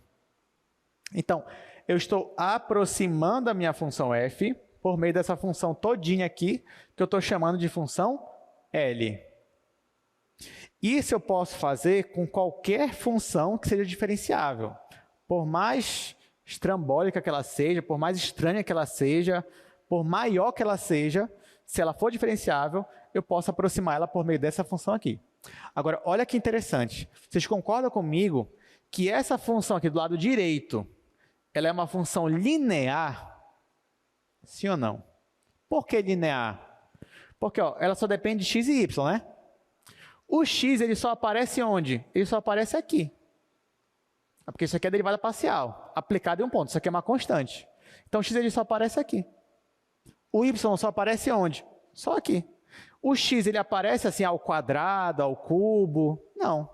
Então, eu estou aproximando a minha função f por meio dessa função todinha aqui, que eu estou chamando de função L. Isso eu posso fazer com qualquer função que seja diferenciável. Por mais estrambólica que ela seja, por mais estranha que ela seja, por maior que ela seja, se ela for diferenciável, eu posso aproximar ela por meio dessa função aqui. Agora, olha que interessante. Vocês concordam comigo que essa função aqui do lado direito, ela é uma função linear? Sim ou não? Por que linear? Porque ó, ela só depende de x e y, né? O x ele só aparece onde? Ele só aparece aqui. Porque isso aqui é derivada parcial, aplicada em um ponto. Isso aqui é uma constante. Então, o x ele só aparece aqui. O y só aparece onde? Só aqui. O x ele aparece assim ao quadrado, ao cubo? Não.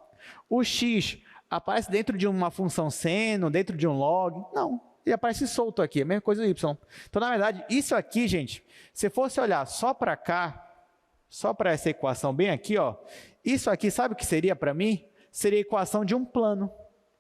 O x aparece dentro de uma função seno, dentro de um log? Não. Ele aparece solto aqui, a mesma coisa do y. Então, na verdade, isso aqui, gente, se fosse olhar só para cá, só para essa equação bem aqui, ó, isso aqui, sabe o que seria para mim? Seria a equação de um plano.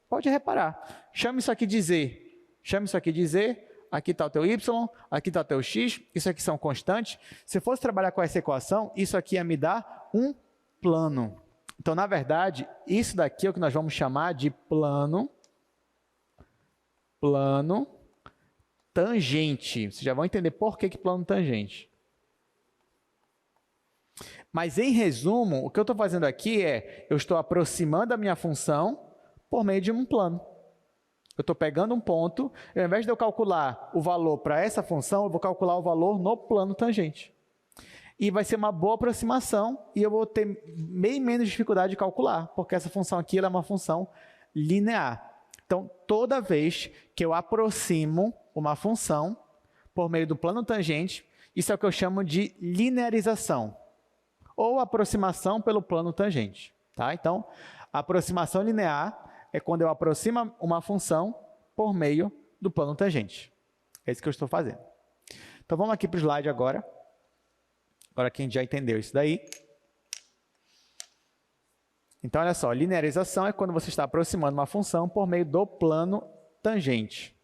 Pode reparar. Chama isso aqui de z. Chama isso aqui de z. Aqui está o teu y, aqui está o teu x, isso aqui são constantes. Se eu fosse trabalhar com essa equação, isso aqui ia me dar um plano. Então, na verdade, isso daqui é o que nós vamos chamar de plano tangente. Vocês já vão entender por que plano tangente. Mas, em resumo, o que eu estou fazendo aqui é, eu estou aproximando a minha função por meio de um plano. Eu estou pegando um ponto, e ao invés de eu calcular o valor para essa função, eu vou calcular o valor no plano tangente. E vai ser uma boa aproximação, e eu vou ter bem menos dificuldade de calcular, porque essa função aqui ela é uma função linear. Então, toda vez que eu aproximo uma função por meio do plano tangente, isso é o que eu chamo de linearização, ou aproximação pelo plano tangente. Tá? Então, a aproximação linear é quando eu aproximo uma função por meio do plano tangente. É isso que eu estou fazendo. Então, vamos aqui para o slide agora. Agora que a gente já entendeu isso daí. Então, olha só, linearização é quando você está aproximando uma função por meio do plano tangente.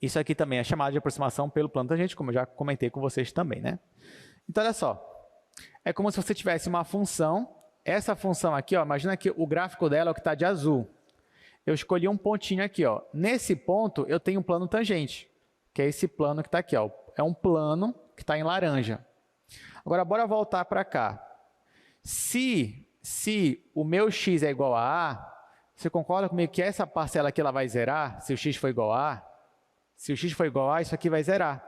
Isso aqui também é chamado de aproximação pelo plano tangente, como eu já comentei com vocês também, né? Então, olha só. É como se você tivesse uma função. Essa função aqui, ó, imagina que o gráfico dela é o que está de azul. Eu escolhi um pontinho aqui. Ó. Nesse ponto, eu tenho um plano tangente, que é esse plano que está aqui. Ó. É um plano que está em laranja. Agora, bora voltar para cá. Se o meu x é igual a A, você concorda comigo que essa parcela aqui ela vai zerar? Se o x for igual a A? Se o x for igual a A, isso aqui vai zerar.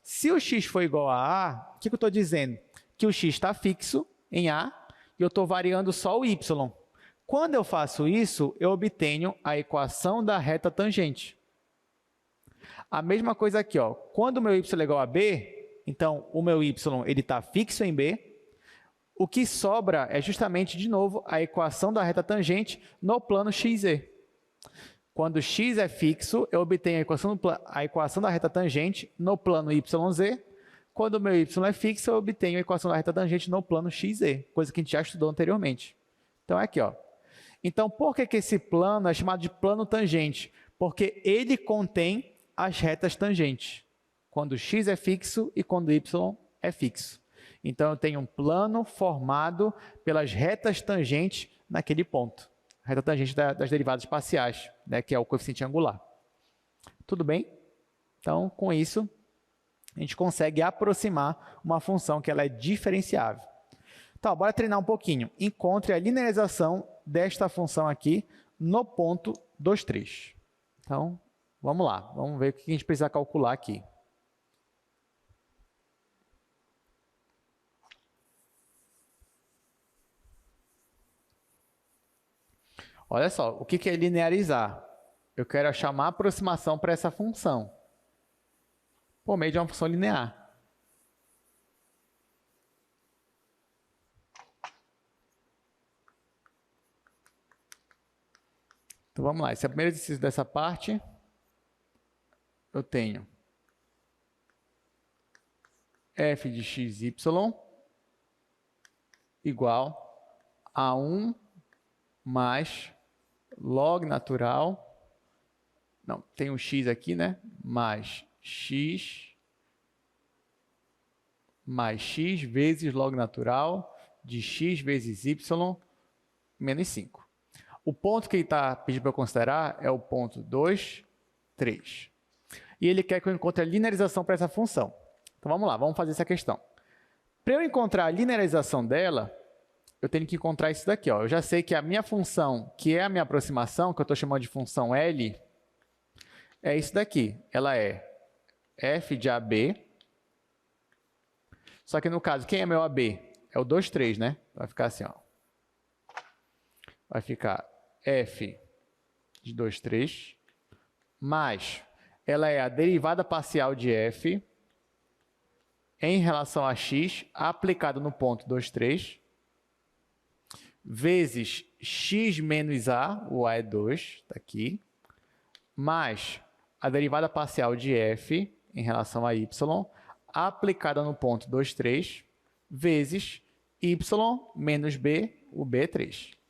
Se o x for igual a A, o que eu estou dizendo? Que o x está fixo em A e eu estou variando só o y. Quando eu faço isso, eu obtenho a equação da reta tangente. A mesma coisa aqui, ó. Quando o meu y é igual a b, então o meu y está fixo em b. O que sobra é justamente, de novo, a equação da reta tangente no plano XZ. Quando x é fixo, eu obtenho a equação da reta tangente no plano YZ. Quando o meu y é fixo, eu obtenho a equação da reta tangente no plano XZ, coisa que a gente já estudou anteriormente. Então, é aqui, ó. Então, por que esse plano é chamado de plano tangente? Porque ele contém as retas tangentes, quando x é fixo e quando y é fixo. Então, eu tenho um plano formado pelas retas tangentes naquele ponto. A reta tangente das derivadas parciais, né, que é o coeficiente angular. Tudo bem? Então, com isso, a gente consegue aproximar uma função que ela é diferenciável. Então, bora treinar um pouquinho. Encontre a linearização desta função aqui no ponto 2, 3. Então, vamos lá. Vamos ver o que a gente precisa calcular aqui. Olha só, o que é linearizar? Eu quero achar uma aproximação para essa função, por meio de uma função linear. Então, vamos lá. Esse é o primeiro exercício dessa parte. Eu tenho f de xy igual a 1 mais log natural, não, tem um x aqui, né? Mais x vezes log natural de x vezes y menos 5. O ponto que ele está pedindo para eu considerar é o ponto 2, 3. E ele quer que eu encontre a linearização para essa função. Então, vamos lá, vamos fazer essa questão. Para eu encontrar a linearização dela, eu tenho que encontrar isso daqui, ó. Eu já sei que a minha função, que é a minha aproximação, que eu estou chamando de função L, é isso daqui. Ela é f de AB. Só que no caso, quem é meu AB? É o 2, 3, né? Vai ficar assim, ó. Vai ficar f de 2, 3, mais, ela é a derivada parcial de f em relação a x aplicado no ponto 2, 3, vezes x menos a, o a é 2, está aqui, mais a derivada parcial de f em relação a y, aplicada no ponto 2, 3, vezes y menos b, o b é 3.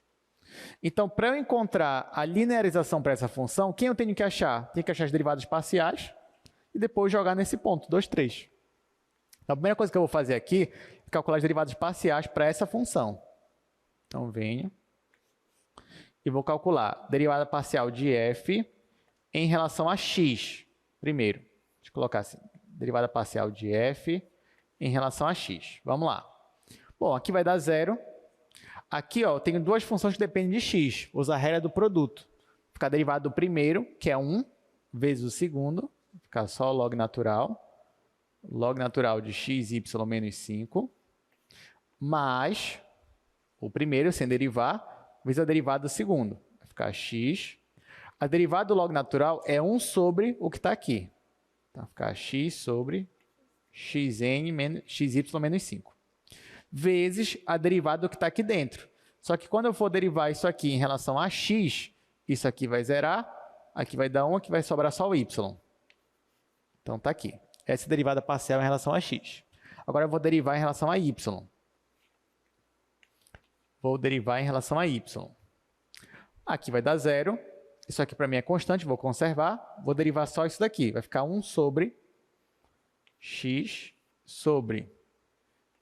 Então, para eu encontrar a linearização para essa função, quem eu tenho que achar? Tenho que achar as derivadas parciais e depois jogar nesse ponto, 2, 3. Então, a primeira coisa que eu vou fazer aqui é calcular as derivadas parciais para essa função. Então, venho e vou calcular a derivada parcial de f em relação a x. Primeiro, deixa eu colocar assim, derivada parcial de f em relação a x. Vamos lá. Bom, aqui vai dar 0. Aqui, ó, eu tenho duas funções que dependem de x. Vou usar a regra do produto. Ficar a derivada do primeiro, que é 1, vezes o segundo. Ficar só log natural. Log natural de x, y menos 5. Mais o primeiro, sem derivar, vezes a derivada do segundo. Vai ficar x. A derivada do log natural é 1 sobre o que está aqui. Então, vai ficar x sobre xy menos 5. Vezes a derivada do que está aqui dentro. Só que quando eu for derivar isso aqui em relação a x, isso aqui vai zerar, aqui vai dar 1, aqui vai sobrar só o y. Então, está aqui. Essa é a derivada parcial em relação a x. Agora, eu vou derivar em relação a y. Vou derivar em relação a y. Aqui vai dar 0. Isso aqui para mim é constante, vou conservar. Vou derivar só isso daqui. Vai ficar 1 sobre x sobre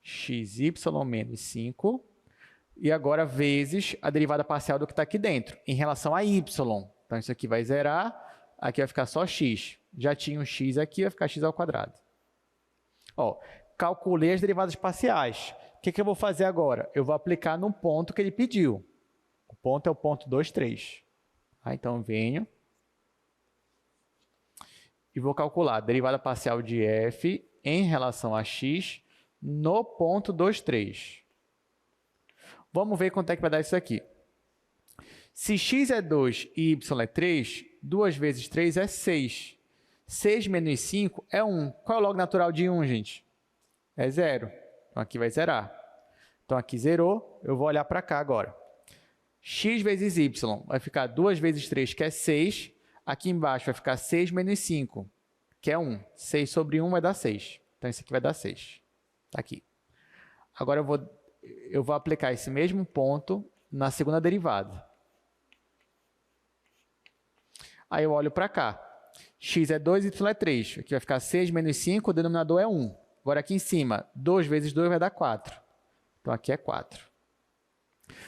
xy menos 5, e agora vezes a derivada parcial do que está aqui dentro, em relação a y. Então, isso aqui vai zerar, aqui vai ficar só x. Já tinha um x aqui, vai ficar x ao quadrado. Ó, calculei as derivadas parciais. O que eu vou fazer agora? Eu vou aplicar no ponto que ele pediu. O ponto é o ponto 2, 3. Então, venho e vou calcular a derivada parcial de f em relação a x no ponto 2, 3. Vamos ver quanto é que vai dar isso aqui. Se x é 2 e y é 3, 2 vezes 3 é 6. 6 menos 5 é 1. Qual é o log natural de 1, gente? É 0. Então, aqui vai zerar. Então, aqui zerou. Eu vou olhar para cá agora. X vezes y vai ficar 2 vezes 3, que é 6. Aqui embaixo vai ficar 6 menos 5, que é 1. 6 sobre 1 vai dar 6. Então, isso aqui vai dar 6. Está aqui. Agora, eu vou aplicar esse mesmo ponto na segunda derivada. Aí, eu olho para cá. X é 2 e y é 3. Aqui vai ficar 6 menos 5, o denominador é 1. Agora, aqui em cima, 2 vezes 2 vai dar 4. Então, aqui é 4.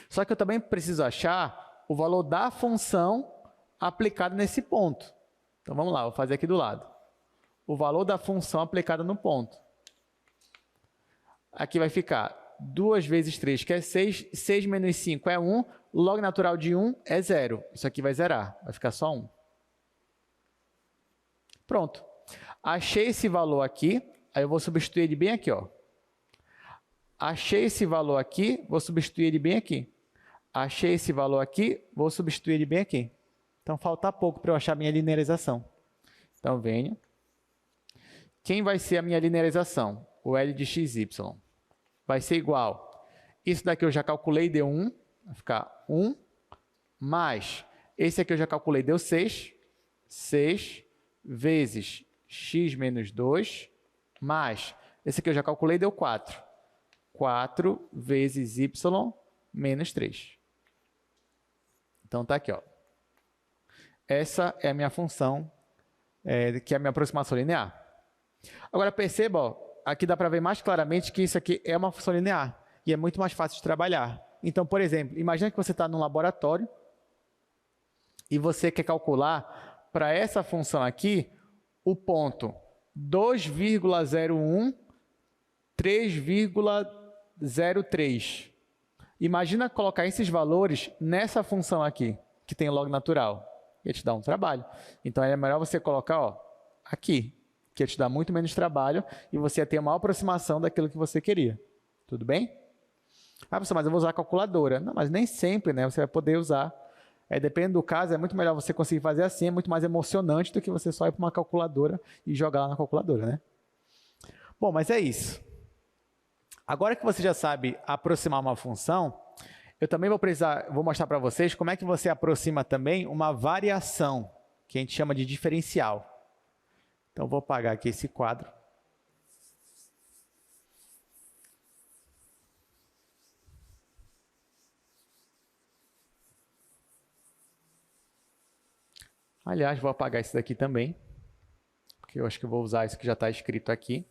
Só que eu também preciso achar o valor da função aplicada nesse ponto. Então, vamos lá, vou fazer aqui do lado. O valor da função aplicada no ponto. Aqui vai ficar 2 vezes 3, que é 6. 6 menos 5 é 1. Log natural de 1 é 0. Isso aqui vai zerar, vai ficar só 1. Pronto. Achei esse valor aqui, aí eu vou substituir ele bem aqui, ó. Achei esse valor aqui, vou substituir ele bem aqui. Achei esse valor aqui, vou substituir ele bem aqui. Então, falta pouco para eu achar a minha linearização. Então, venho. Quem vai ser a minha linearização? O L de xy. Vai ser igual. Isso daqui eu já calculei, deu 1. Vai ficar 1. Mais, esse aqui eu já calculei, deu 6. 6 vezes x menos 2. Mais, esse aqui eu já calculei, deu 4. 4 vezes y menos 3. Então, está aqui, ó. Essa é a minha função, que é a minha aproximação linear. Agora, perceba, ó, aqui dá para ver mais claramente que isso aqui é uma função linear e é muito mais fácil de trabalhar. Então, por exemplo, imagine que você está num laboratório e você quer calcular para essa função aqui o ponto 2,01, 3,03. Imagina colocar esses valores nessa função aqui, que tem log natural. Ia te dar um trabalho. Então, é melhor você colocar, ó, aqui, que ia te dar muito menos trabalho e você ia ter uma aproximação daquilo que você queria. Tudo bem? Ah, professor, mas eu vou usar a calculadora. Não, mas nem sempre, né? Você vai poder usar. Dependendo do caso, é muito melhor você conseguir fazer assim, é muito mais emocionante do que você só ir para uma calculadora e jogar lá na calculadora, né? Bom, mas é isso. Agora que você já sabe aproximar uma função, eu também vou mostrar para vocês como é que você aproxima também uma variação, que a gente chama de diferencial. Então, vou apagar aqui esse quadro. Aliás, vou apagar esse daqui também, porque eu acho que eu vou usar isso que já está escrito aqui.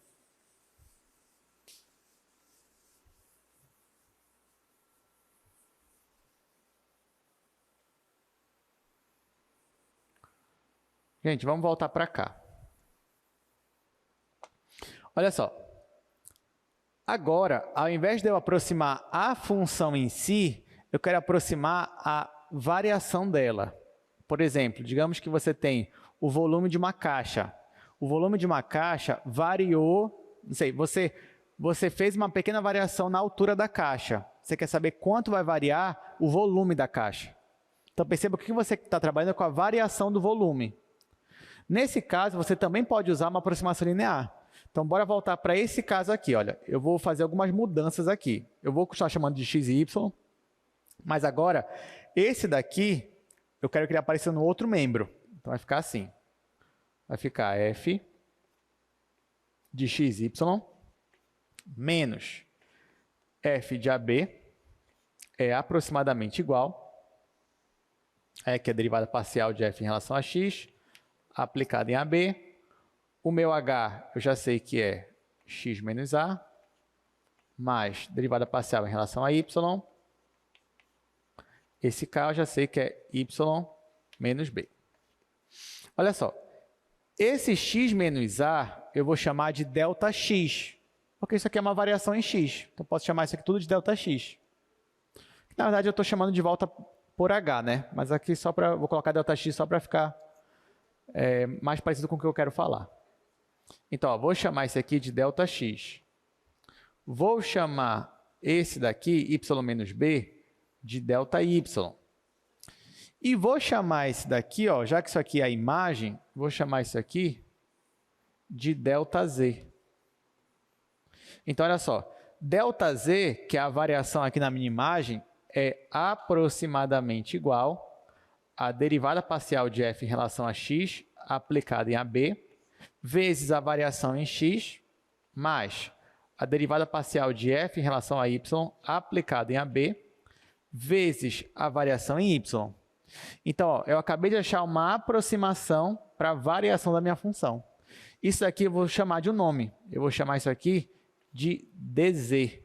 Gente, vamos voltar para cá. Olha só. Agora, ao invés de eu aproximar a função em si, eu quero aproximar a variação dela. Por exemplo, digamos que você tem o volume de uma caixa. O volume de uma caixa variou, não sei, você fez uma pequena variação na altura da caixa. Você quer saber quanto vai variar o volume da caixa. Então, perceba que você está trabalhando com a variação do volume. Nesse caso, você também pode usar uma aproximação linear. Então, bora voltar para esse caso aqui. Olha, eu vou fazer algumas mudanças aqui. Eu vou continuar chamando de x e y, mas agora, esse daqui, eu quero que ele apareça no outro membro. Então, vai ficar assim. Vai ficar f de xy menos f de AB é aproximadamente igual, que é a derivada parcial de f em relação a x, aplicada em AB. O meu h eu já sei que é x menos a, mais derivada parcial em relação a y. Esse k eu já sei que é y menos b. Olha só, esse x menos a eu vou chamar de ΔX, porque isso aqui é uma variação em x. Então, posso chamar isso aqui tudo de ΔX. Na verdade, eu estou chamando de volta por h, né? Mas aqui vou colocar ΔX só para ficar mais parecido com o que eu quero falar. Então, ó, vou chamar esse aqui de ΔX. Vou chamar esse daqui, y menos b, de ΔY. E vou chamar esse daqui, ó, já que isso aqui é a imagem, vou chamar isso aqui de ΔZ. Então, olha só, ΔZ, que é a variação aqui na minha imagem, é aproximadamente igual à derivada parcial de f em relação a x aplicada em AB, vezes a variação em x, mais a derivada parcial de f em relação a y aplicada em AB, vezes a variação em y. Então, ó, eu acabei de achar uma aproximação para a variação da minha função. Isso aqui eu vou chamar de um nome. Eu vou chamar isso aqui de dz.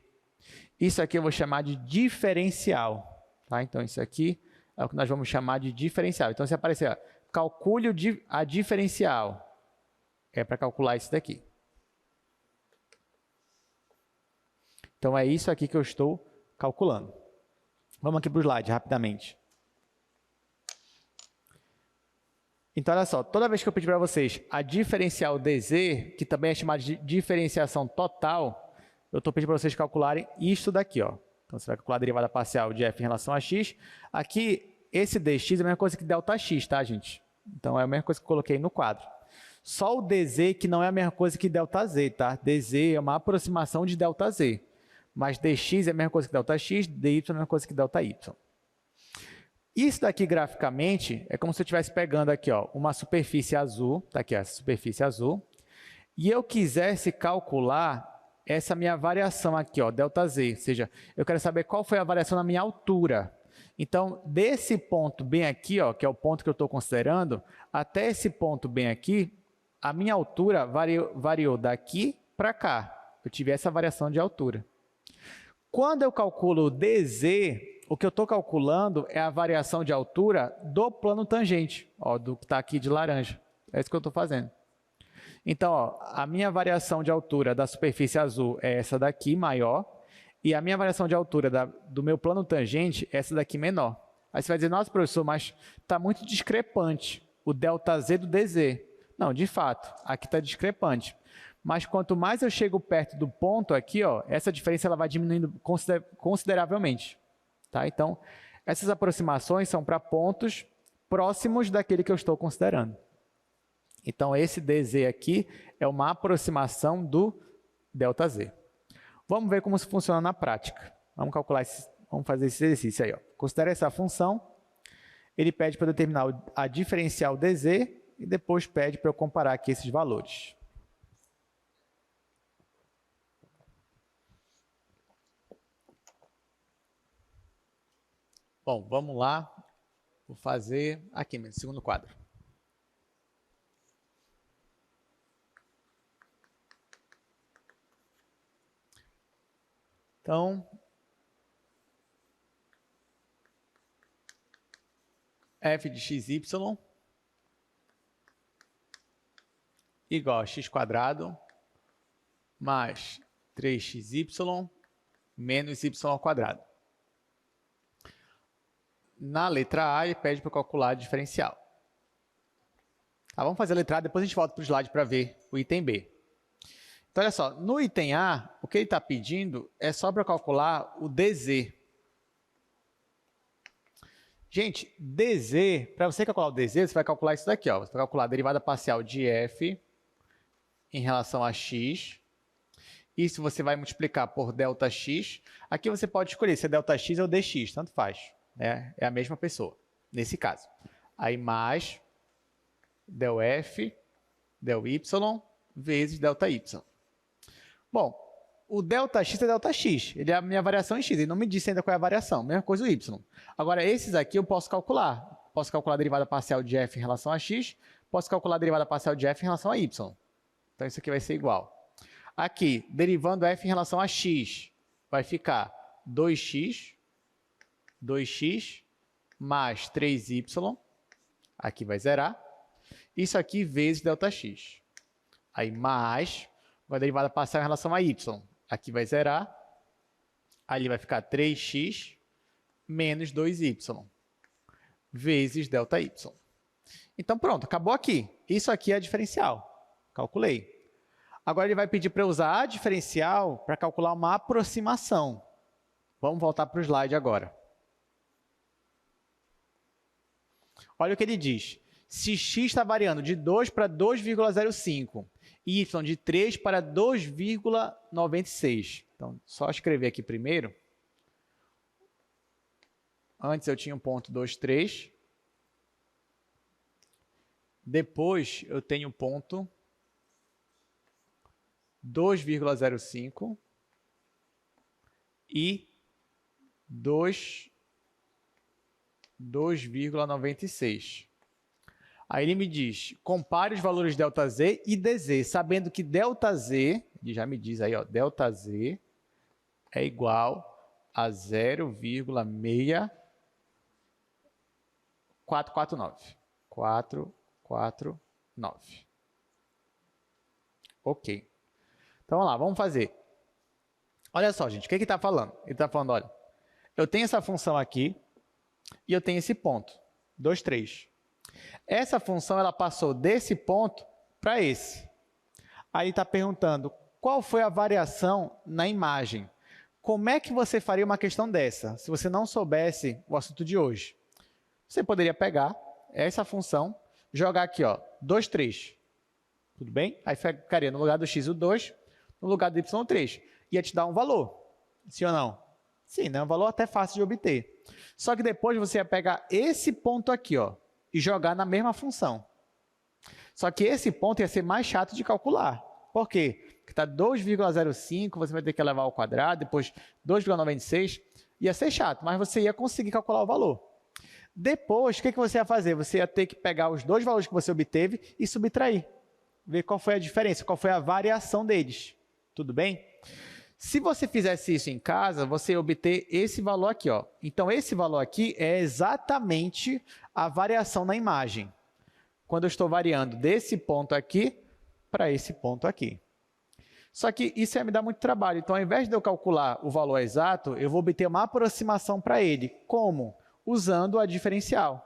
Isso aqui eu vou chamar de diferencial. Tá? Então, isso aqui é o que nós vamos chamar de diferencial. Então, se aparecer, ó, calcule a diferencial, é para calcular isso daqui. Então, é isso aqui que eu estou calculando. Vamos aqui para o slide, rapidamente. Então, olha só, toda vez que eu pedir para vocês a diferencial dz, que também é chamada de diferenciação total, eu estou pedindo para vocês calcularem isso daqui, ó. Então, você vai calcular a derivada parcial de f em relação a x. Aqui, esse dx é a mesma coisa que ΔX, tá, gente? Então, é a mesma coisa que eu coloquei no quadro. Só o dz que não é a mesma coisa que ΔZ, tá? dz é uma aproximação de ΔZ. Mas dx é a mesma coisa que ΔX, dy é a mesma coisa que ΔY. Isso daqui, graficamente, é como se eu estivesse pegando aqui, ó, uma superfície azul, tá aqui, essa superfície azul, e eu quisesse calcular essa minha variação aqui, ó, ΔZ, ou seja, eu quero saber qual foi a variação na minha altura. Então, desse ponto bem aqui, ó, que é o ponto que eu estou considerando, até esse ponto bem aqui, a minha altura variou daqui para cá. Eu tive essa variação de altura. Quando eu calculo dz, o que eu estou calculando é a variação de altura do plano tangente, ó, do que está aqui de laranja. É isso que eu estou fazendo. Então, ó, a minha variação de altura da superfície azul é essa daqui, maior, e a minha variação de altura do meu plano tangente é essa daqui, menor. Aí você vai dizer, nossa, professor, mas está muito discrepante o ΔZ do dz. Não, de fato, aqui está discrepante. Mas quanto mais eu chego perto do ponto aqui, ó, essa diferença ela vai diminuindo consideravelmente. Tá? Então, essas aproximações são para pontos próximos daquele que eu estou considerando. Então, esse dz aqui é uma aproximação do ΔZ. Vamos ver como isso funciona na prática. Vamos calcular vamos fazer esse exercício aí. Ó. Considera essa função. Ele pede para determinar a diferencial dz e depois pede para eu comparar aqui esses valores. Bom, vamos lá. Vou fazer aqui mesmo, segundo quadro. Então, f de xy igual a x² mais 3xy menos y². Na letra A, ele pede para calcular a diferencial. Tá, vamos fazer a letra A, depois a gente volta para o slide para ver o item B. Então, olha só, no item A, o que ele está pedindo é só para calcular o dz. Gente, dz, para você calcular o dz, você vai calcular isso daqui, ó. Você vai calcular a derivada parcial de f em relação a x. Isso você vai multiplicar por ΔX. Aqui você pode escolher se é ΔX ou dx, tanto faz. Né? É a mesma pessoa, nesse caso. Aí mais ΔF, ΔY, vezes ΔY. Bom, o ΔX é ΔX, ele é a minha variação em x, ele não me disse ainda qual é a variação, mesma coisa o y. Agora, esses aqui eu posso calcular. Posso calcular a derivada parcial de f em relação a x, posso calcular a derivada parcial de f em relação a y. Então, isso aqui vai ser igual. Aqui, derivando f em relação a x, vai ficar 2x mais 3y, aqui vai zerar. Isso aqui vezes ΔX. Aí, mais a derivada parcial em relação a y. Aqui vai zerar. Ali vai ficar 3x menos 2y vezes ΔY. Então, pronto, acabou aqui. Isso aqui é a diferencial. Calculei. Agora ele vai pedir para eu usar a diferencial para calcular uma aproximação. Vamos voltar para o slide agora. Olha o que ele diz. Se x está variando de 2 para 2,05 e y de 3 para 2,96. Então, só escrever aqui primeiro. Antes eu tinha um ponto 2, 3. Depois eu tenho um ponto 2,05 e 2,96. Aí ele me diz, compare os valores ΔZ e DZ, sabendo que ΔZ, ele já me diz aí, ó, ΔZ é igual a 0,6449. 449. Ok. Então, vamos lá, vamos fazer. Olha só, gente, o que ele está falando? Ele está falando, olha, eu tenho essa função aqui e eu tenho esse ponto, 2, 3. Essa função ela passou desse ponto para esse. Aí está perguntando qual foi a variação na imagem. Como é que você faria uma questão dessa, se você não soubesse o assunto de hoje? Você poderia pegar essa função, jogar aqui, ó, 2, 3. Tudo bem? Aí ficaria no lugar do x o 2, no lugar do y o 3. Ia te dar um valor. Sim ou não? Sim, né? Um valor até fácil de obter. Só que depois você ia pegar esse ponto aqui, ó, e jogar na mesma função. Só que esse ponto ia ser mais chato de calcular. Por quê? Porque está 2,05, você vai ter que levar ao quadrado, depois 2,96, ia ser chato, mas você ia conseguir calcular o valor. Depois, o que você ia fazer? Você ia ter que pegar os dois valores que você obteve e subtrair. Ver qual foi a diferença, qual foi a variação deles. Tudo bem? Se você fizesse isso em casa, você ia obter esse valor aqui, ó. Então, esse valor aqui é exatamente a variação na imagem. Quando eu estou variando desse ponto aqui para esse ponto aqui. Só que isso ia me dar muito trabalho. Então, ao invés de eu calcular o valor exato, eu vou obter uma aproximação para ele. Como? Usando a diferencial.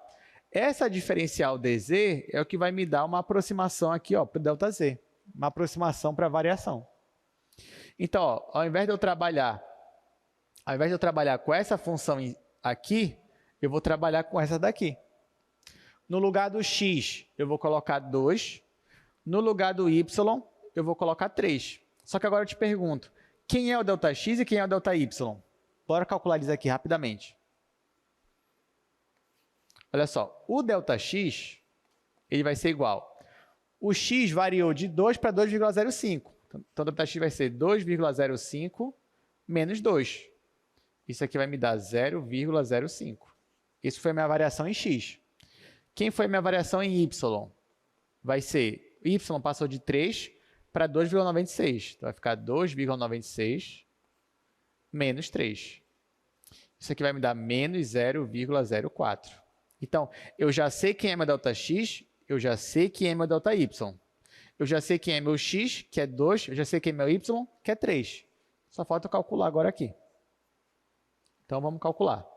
Essa diferencial dz é o que vai me dar uma aproximação aqui, ó, para o ΔZ. Uma aproximação para a variação. Então, ó, ao invés de eu trabalhar com essa função aqui, eu vou trabalhar com essa daqui. No lugar do x, eu vou colocar 2. No lugar do y, eu vou colocar 3. Só que agora eu te pergunto, quem é o ΔX e quem é o ΔY? Bora calcular isso aqui rapidamente. Olha só, o ΔX, ele vai ser igual. O x variou de 2 para 2,05. Então, o ΔX vai ser 2,05 menos 2. Isso aqui vai me dar 0,05. Isso foi a minha variação em x. Quem foi a minha variação em y? Vai ser, y passou de 3 para 2,96. Então, vai ficar 2,96 menos 3. Isso aqui vai me dar menos 0,04. Então, eu já sei quem é meu ΔX, eu já sei quem é meu ΔY. Eu já sei quem é meu x, que é 2, eu já sei quem é meu y, que é 3. Só falta eu calcular agora aqui. Então, vamos calcular.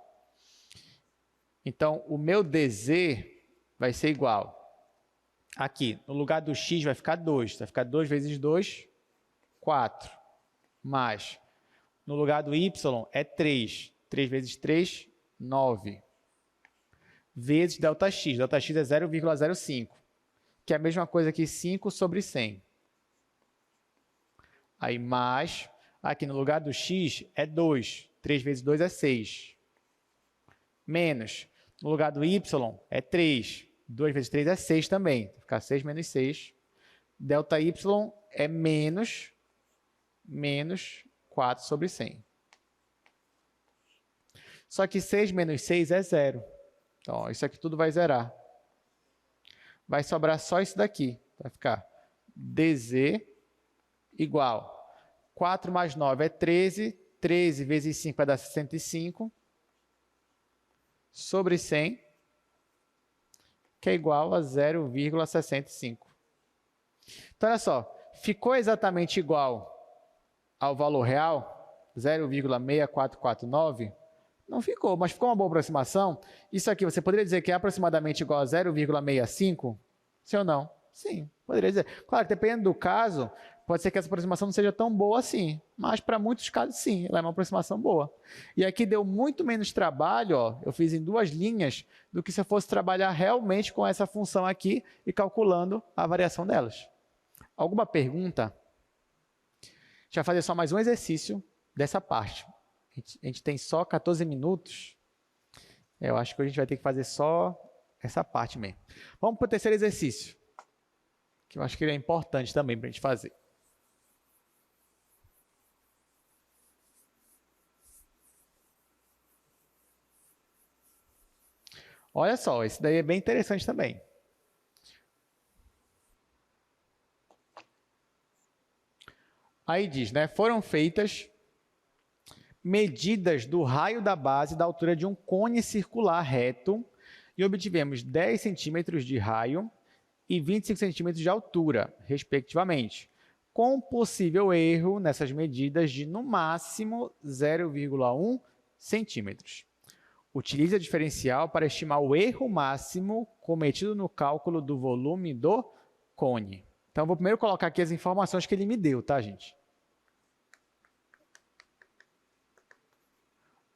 Então, o meu dz vai ser igual. Aqui, no lugar do x vai ficar 2. Vai ficar 2 vezes 2, 4. Mais, no lugar do y é 3. 3 vezes 3, 9. Vezes ΔX. ΔX é 0,05. Que é a mesma coisa que 5 sobre 100. Aí, mais, aqui no lugar do x é 2. 3 vezes 2 é 6. Menos, no lugar do y é 3. 2 vezes 3 é 6 também. Vai ficar 6 menos 6. ΔY é menos 4 sobre 100. Só que 6 menos 6 é 0. Então, ó, isso aqui tudo vai zerar. Vai sobrar só isso daqui. Vai ficar dz igual 4 mais 9 é 13. 13 vezes 5 vai dar 65. Sobre 100, que é igual a 0,65. Então, olha só. Ficou exatamente igual ao valor real, 0,6449? Não ficou, mas ficou uma boa aproximação. Isso aqui, você poderia dizer que é aproximadamente igual a 0,65? Sim ou não? Sim, poderia dizer. Claro que dependendo do caso, pode ser que essa aproximação não seja tão boa assim, mas para muitos casos sim, ela é uma aproximação boa. E aqui deu muito menos trabalho, ó, eu fiz em 2 linhas, do que se eu fosse trabalhar realmente com essa função aqui e calculando a variação delas. Alguma pergunta? A gente vai fazer só mais um exercício dessa parte. A gente tem só 14 minutos. Eu acho que a gente vai ter que fazer só essa parte mesmo. Vamos para o terceiro exercício, que eu acho que ele é importante também para a gente fazer. Olha só, esse daí é bem interessante também. Aí diz, né? Foram feitas medidas do raio da base da altura de um cone circular reto e obtivemos 10 centímetros de raio e 25 centímetros de altura, respectivamente, com possível erro nessas medidas de, no máximo, 0,1 centímetros. Utilize a diferencial para estimar o erro máximo cometido no cálculo do volume do cone. Então, vou primeiro colocar aqui as informações que ele me deu, tá, gente?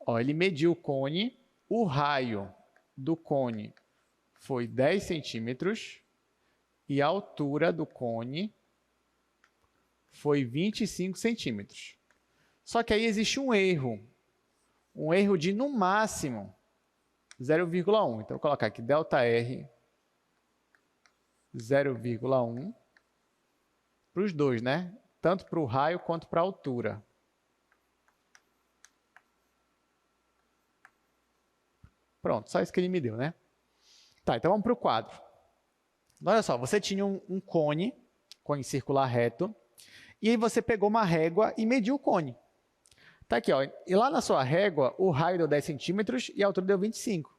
Ó, ele mediu o cone, o raio do cone foi 10 centímetros e a altura do cone foi 25 centímetros. Só que aí existe um erro de, no máximo, 0,1. Então, vou colocar aqui ΔR 0,1 para os dois, né? Tanto para o raio quanto para a altura. Pronto, só isso que ele me deu, né? Tá, então vamos para o quadro. Olha só, você tinha um cone circular reto, e aí você pegou uma régua e mediu o cone. Tá aqui, ó. E lá na sua régua, o raio deu 10 centímetros e a altura deu 25.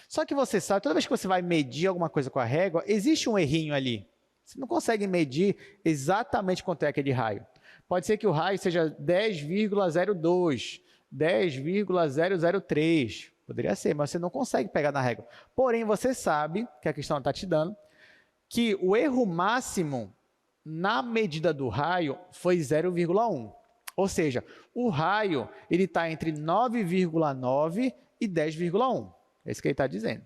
Só que você sabe, toda vez que você vai medir alguma coisa com a régua, existe um errinho ali. Você não consegue medir exatamente quanto é aquele raio. Pode ser que o raio seja 10,02, 10,003. Poderia ser, mas você não consegue pegar na régua. Porém, você sabe, que a questão está te dando, que o erro máximo na medida do raio foi 0,1. Ou seja, o raio está entre 9,9 e 10,1. É isso que ele está dizendo.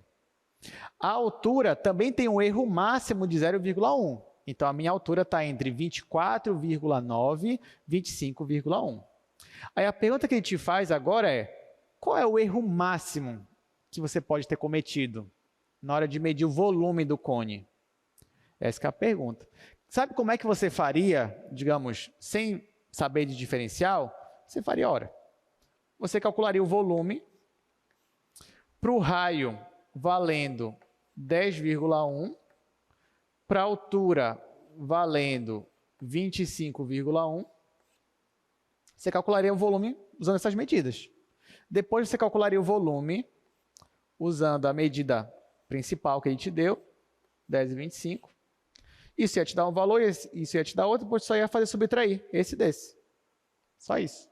A altura também tem um erro máximo de 0,1. Então, a minha altura está entre 24,9 e 25,1. Aí a pergunta que ele te faz agora é: qual é o erro máximo que você pode ter cometido na hora de medir o volume do cone? Essa é a pergunta. Sabe como é que você faria, digamos, sem saber de diferencial? Você faria, ora, você calcularia o volume para o raio valendo 10,1, para a altura valendo 25,1, você calcularia o volume usando essas medidas. Depois você calcularia o volume usando a medida principal que a gente deu, 10,25. Isso ia te dar um valor, isso ia te dar outro, depois só ia fazer subtrair esse desse. Só isso.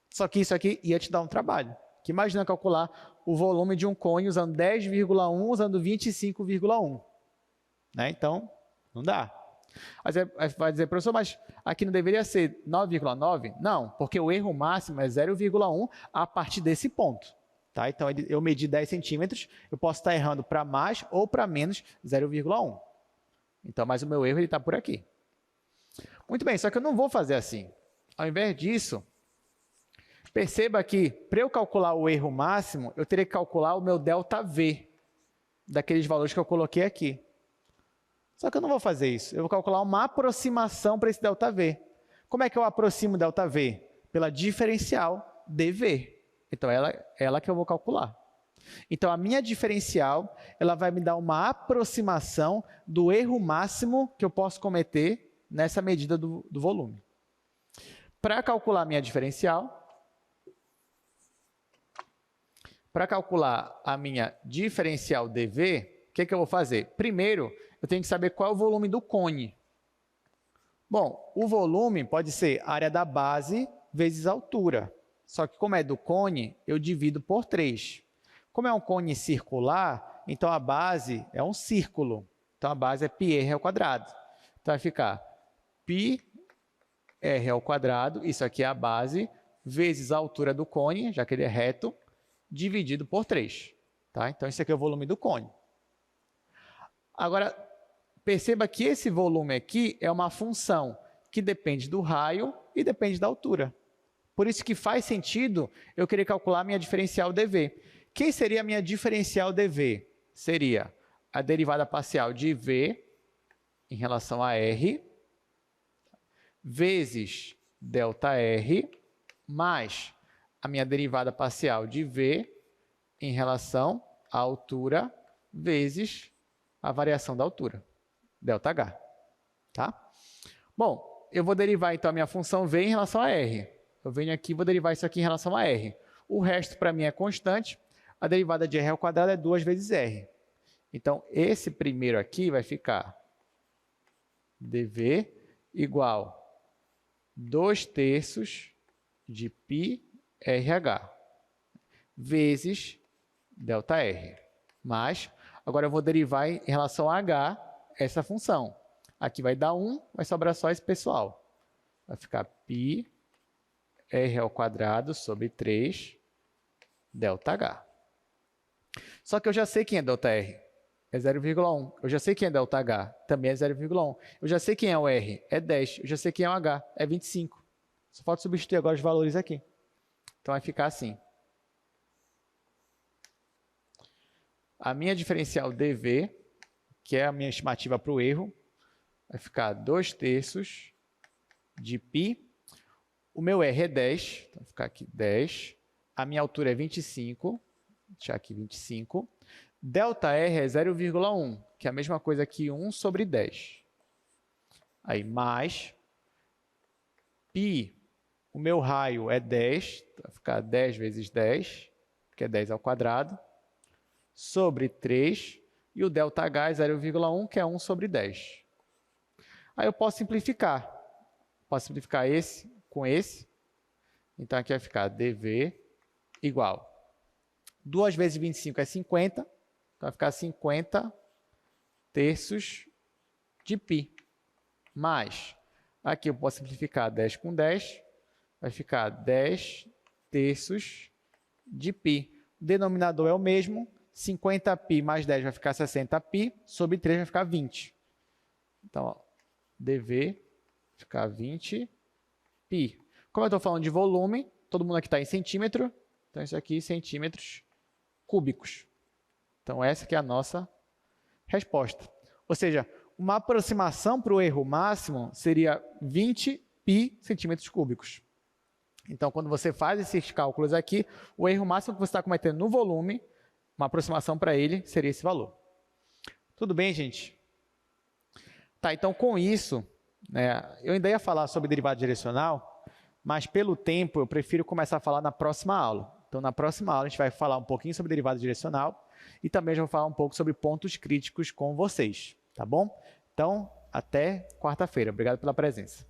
Só que isso aqui ia te dar um trabalho. Que imagina calcular o volume de um cone usando 10,1, usando 25,1. Né? Então, não dá. Vai dizer, professor, mas aqui não deveria ser 9,9? Não, porque o erro máximo é 0,1 a partir desse ponto. Tá? Então, eu medi 10 centímetros, eu posso estar errando para mais ou para menos 0,1. Então, mas o meu erro está por aqui. Muito bem, só que eu não vou fazer assim. Ao invés disso, perceba que para eu calcular o erro máximo, eu teria que calcular o meu ΔV, daqueles valores que eu coloquei aqui. Só que eu não vou fazer isso. Eu vou calcular uma aproximação para esse ΔV. Como é que eu aproximo o ΔV? Pela diferencial dV. Então, ela que eu vou calcular. Então, a minha diferencial, ela vai me dar uma aproximação do erro máximo que eu posso cometer nessa medida do volume. Para calcular a minha diferencial, dV, o que eu vou fazer? Primeiro, eu tenho que saber qual é o volume do cone. Bom, o volume pode ser área da base vezes altura. Só que como é do cone, eu divido por 3. Como é um cone circular, então a base é um círculo. Então a base é πr². Então vai ficar πr² r ao quadrado, isso aqui é a base, vezes a altura do cone, já que ele é reto, dividido por 3. Tá? Então, esse aqui é o volume do cone. Agora, perceba que esse volume aqui é uma função que depende do raio e depende da altura. Por isso que faz sentido eu querer calcular a minha diferencial dV. Quem seria a minha diferencial dV? Seria a derivada parcial de V em relação a R, vezes ΔR, mais a minha derivada parcial de V em relação à altura, vezes a variação da altura, ΔH. Tá? Bom, eu vou derivar então a minha função V em relação a R. Eu venho aqui e vou derivar isso aqui em relação a R. O resto para mim é constante. A derivada de R ao quadrado é 2 vezes R. Então, esse primeiro aqui vai ficar dV igual 2/3 de πRH vezes ΔR. Mas, agora eu vou derivar em relação a H essa função. Aqui vai dar 1, vai sobrar só esse pessoal. Vai ficar πr ao quadrado sobre 3 ΔH. Só que eu já sei quem é ΔR. É 0,1. Eu já sei quem é ΔH. Também é 0,1. Eu já sei quem é o R. É 10. Eu já sei quem é o H. É 25. Só falta substituir agora os valores aqui. Então, vai ficar assim. A minha diferencial dV, que é a minha estimativa para o erro, vai ficar 2/3 de π. O meu R é 10. Então, vai ficar aqui 10. A minha altura é 25. Vou deixar aqui 25. ΔR é 0,1, que é a mesma coisa que 1 sobre 10. Aí, mais π, o meu raio é 10, vai ficar 10 vezes 10, que é 10 ao quadrado, sobre 3, e o ΔH é 0,1, que é 1 sobre 10. Aí eu posso simplificar. Posso simplificar esse com esse. Então, aqui vai ficar dV igual 2 vezes 25 é 50, então vai ficar 50/3 de π. Mais, aqui eu posso simplificar 10 com 10, vai ficar 10/3 de π. O denominador é o mesmo, 50π mais 10 vai ficar 60π, sobre 3 vai ficar 20. Então, ó, dV vai ficar 20π. Como eu estou falando de volume, todo mundo aqui está em centímetro, então isso aqui centímetros cúbicos. Então, essa aqui é a nossa resposta. Ou seja, uma aproximação para o erro máximo seria 20π centímetros cúbicos. Então, quando você faz esses cálculos aqui, o erro máximo que você está cometendo no volume, uma aproximação para ele seria esse valor. Tudo bem, gente? Tá, então, com isso, eu ainda ia falar sobre derivada direcional, mas pelo tempo eu prefiro começar a falar na próxima aula. Então, na próxima aula, a gente vai falar um pouquinho sobre derivada direcional e também já vou falar um pouco sobre pontos críticos com vocês, tá bom? Então, até quarta-feira. Obrigado pela presença.